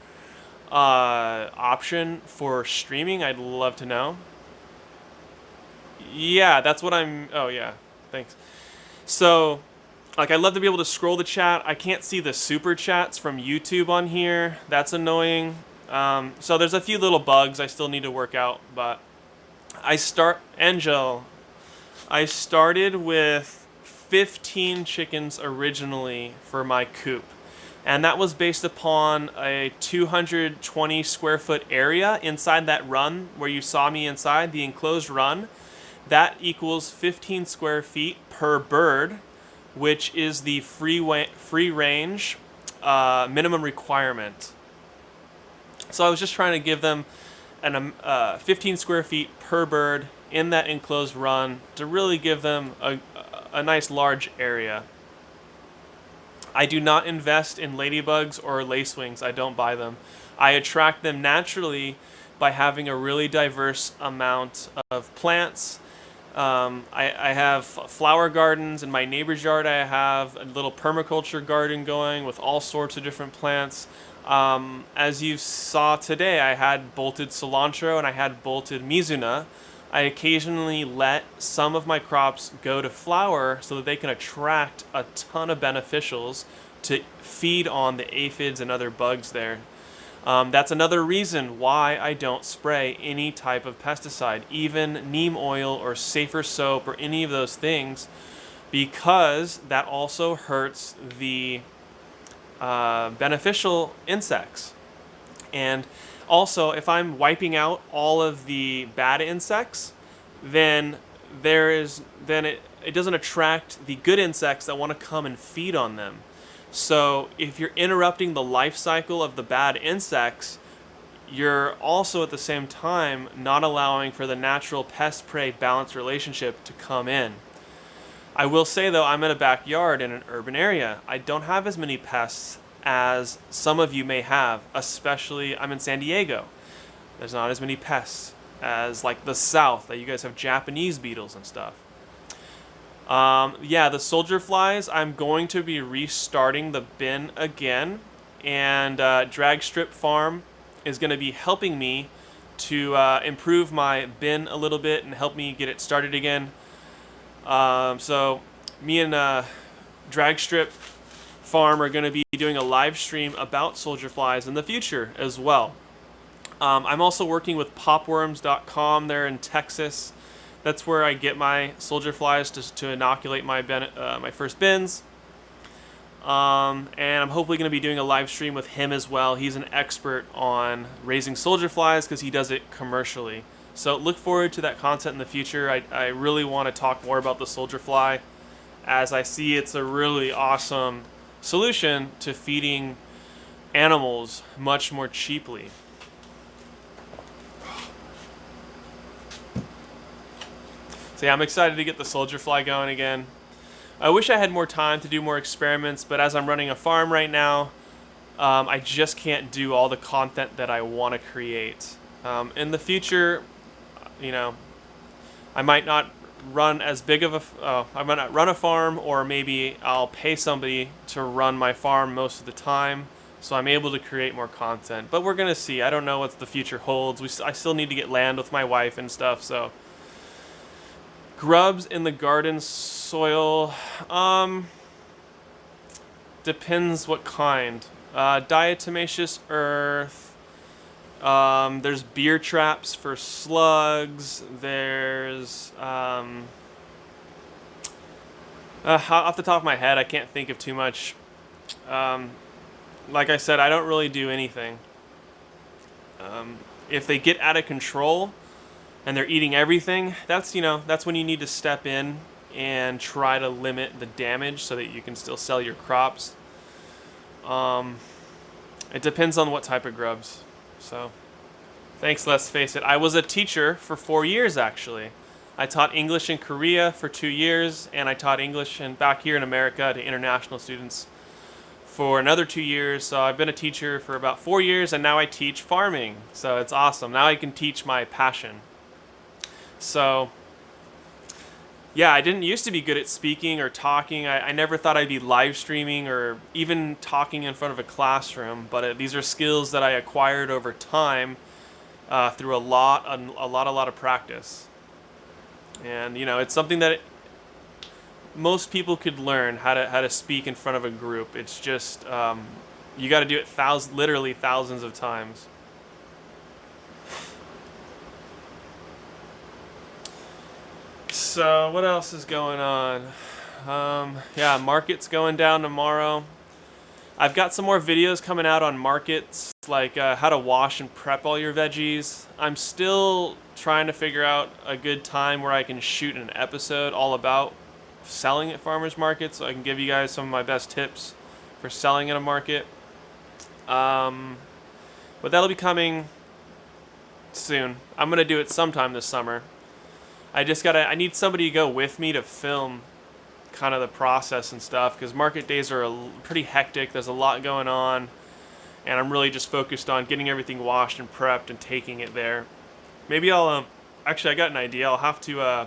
option for streaming, I'd love to know. Yeah, that's what I'm... Oh, yeah. Thanks. So, like, I'd love to be able to scroll the chat. I can't see the super chats from YouTube on here. That's annoying. So there's a few little bugs I still need to work out, but I started with 15 chickens originally for my coop, and that was based upon a 220 square foot area inside that run where you saw me inside, the enclosed run. That equals 15 square feet per bird, which is the free range minimum requirement. So I was just trying to give them 15 square feet per bird in that enclosed run to really give them a nice large area. I do not invest in ladybugs or lacewings. I don't buy them. I attract them naturally by having a really diverse amount of plants. I have flower gardens in my neighbor's yard. I have a little permaculture garden going with all sorts of different plants. As you saw today, I had bolted cilantro and I had bolted mizuna. I occasionally let some of my crops go to flower so that they can attract a ton of beneficials to feed on the aphids and other bugs there. That's another reason why I don't spray any type of pesticide, even neem oil or safer soap or any of those things, because that also hurts the beneficial insects. And also, if I'm wiping out all of the bad insects, then it doesn't attract the good insects that want to come and feed on them. So if you're interrupting the life cycle of the bad insects, you're also at the same time not allowing for the natural pest-prey balance relationship to come in. I will say though, I'm in a backyard in an urban area. I don't have as many pests as some of you may have, especially I'm in San Diego. There's not as many pests as like the South, that you guys have Japanese beetles and stuff. Yeah, the soldier flies, I'm going to be restarting the bin again, and Dragstrip Farm is going to be helping me to improve my bin a little bit and help me get it started again. So me and Dragstrip Farm are going to be doing a live stream about soldier flies in the future as well. I'm also working with popworms.com there in Texas. That's where I get my soldier flies to inoculate my my first bins. And I'm hopefully going to be doing a live stream with him as well. He's an expert on raising soldier flies because he does it commercially. So look forward to that content in the future. I really want to talk more about the soldier fly, as I see it's a really awesome solution to feeding animals much more cheaply. So yeah, I'm excited to get the soldier fly going again. I wish I had more time to do more experiments, but as I'm running a farm right now, I just can't do all the content that I want to create. In the future, you know, I might not run as big of a, I might not run a farm, or maybe I'll pay somebody to run my farm most of the time, so I'm able to create more content. But we're gonna see. I don't know what the future holds. I still need to get land with my wife and stuff, so. Grubs in the garden soil, depends what kind. Diatomaceous earth, There's beer traps for slugs. There's off the top of my head, I can't think of too much. Like I said, I don't really do anything. If they get out of control and they're eating everything, that's when you need to step in and try to limit the damage so that you can still sell your crops. It depends on what type of grubs. So, thanks, let's face it. I was a teacher for 4 years, actually. I taught English in Korea for 2 years, and I taught English back here in America to international students for another 2 years. So I've been a teacher for about 4 years, and now I teach farming. So it's awesome. Now I can teach my passion. So, yeah, I didn't used to be good at speaking or talking. I never thought I'd be live streaming or even talking in front of a classroom. But these are skills that I acquired over time through a lot of practice. And it's something that most people could learn how to speak in front of a group. It's just you got to do it literally thousands of times. So what else is going on? Yeah, market's going down tomorrow. I've got some more videos coming out on markets, like how to wash and prep all your veggies. I'm still trying to figure out a good time where I can shoot an episode all about selling at farmers markets, so I can give you guys some of my best tips for selling at a market. But that'll be coming soon. I'm gonna do it sometime this summer. I need somebody to go with me to film kind of the process and stuff, because market days are pretty hectic. There's a lot going on, and I'm really just focused on getting everything washed and prepped and taking it there. Maybe actually I got an idea. I'll have to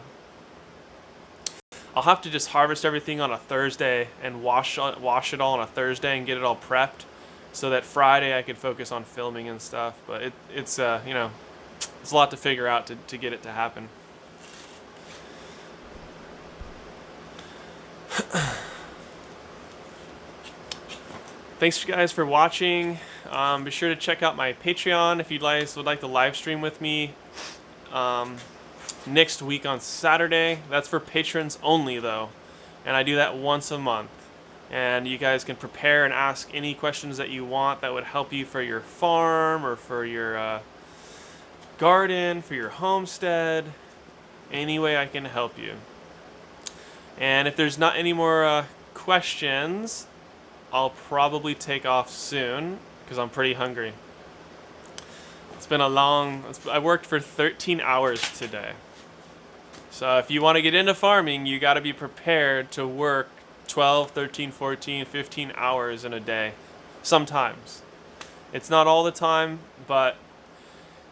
just harvest everything on a Thursday and wash it all on a Thursday and get it all prepped, so that Friday I could focus on filming and stuff. But it's a lot to figure out to get it to happen. Thanks guys for watching. Be sure to check out my Patreon if you guys would like to live stream with me next week on Saturday. That's for patrons only though, and I do that once a month. And you guys can prepare and ask any questions that you want that would help you for your farm or for your garden, for your homestead, any way I can help you. And if there's not any more questions, I'll probably take off soon because I'm pretty hungry. It's been I worked for 13 hours today. So if you want to get into farming, you got to be prepared to work 12, 13, 14, 15 hours in a day. Sometimes. It's not all the time, but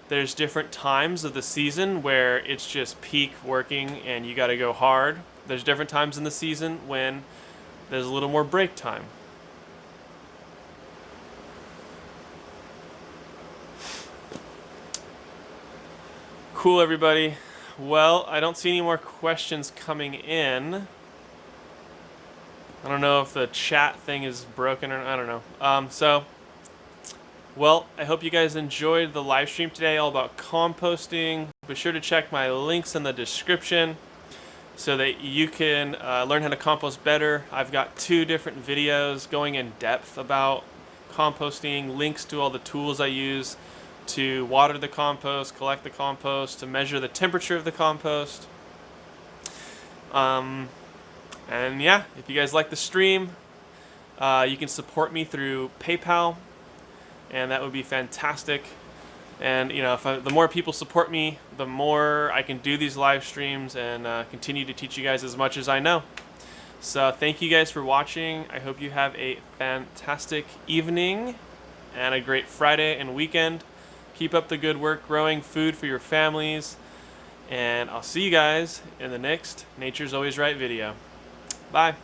there's different times of the season where it's just peak working and you got to go hard. There's different times in the season when there's a little more break time. Cool, everybody. Well, I don't see any more questions coming in. I don't know if the chat thing is broken or I don't know. Well, I hope you guys enjoyed the live stream today all about composting. Be sure to check my links in the description so that you can learn how to compost better. I've got 2 different videos going in depth about composting, links to all the tools I use to water the compost, collect the compost, to measure the temperature of the compost. And yeah, if you guys like the stream, you can support me through PayPal, and that would be fantastic. And the more people support me, the more I can do these live streams and continue to teach you guys as much as I know. So thank you guys for watching. I hope you have a fantastic evening and a great Friday and weekend. Keep up the good work growing food for your families, and I'll see you guys in the next Nature's Always Right video. Bye.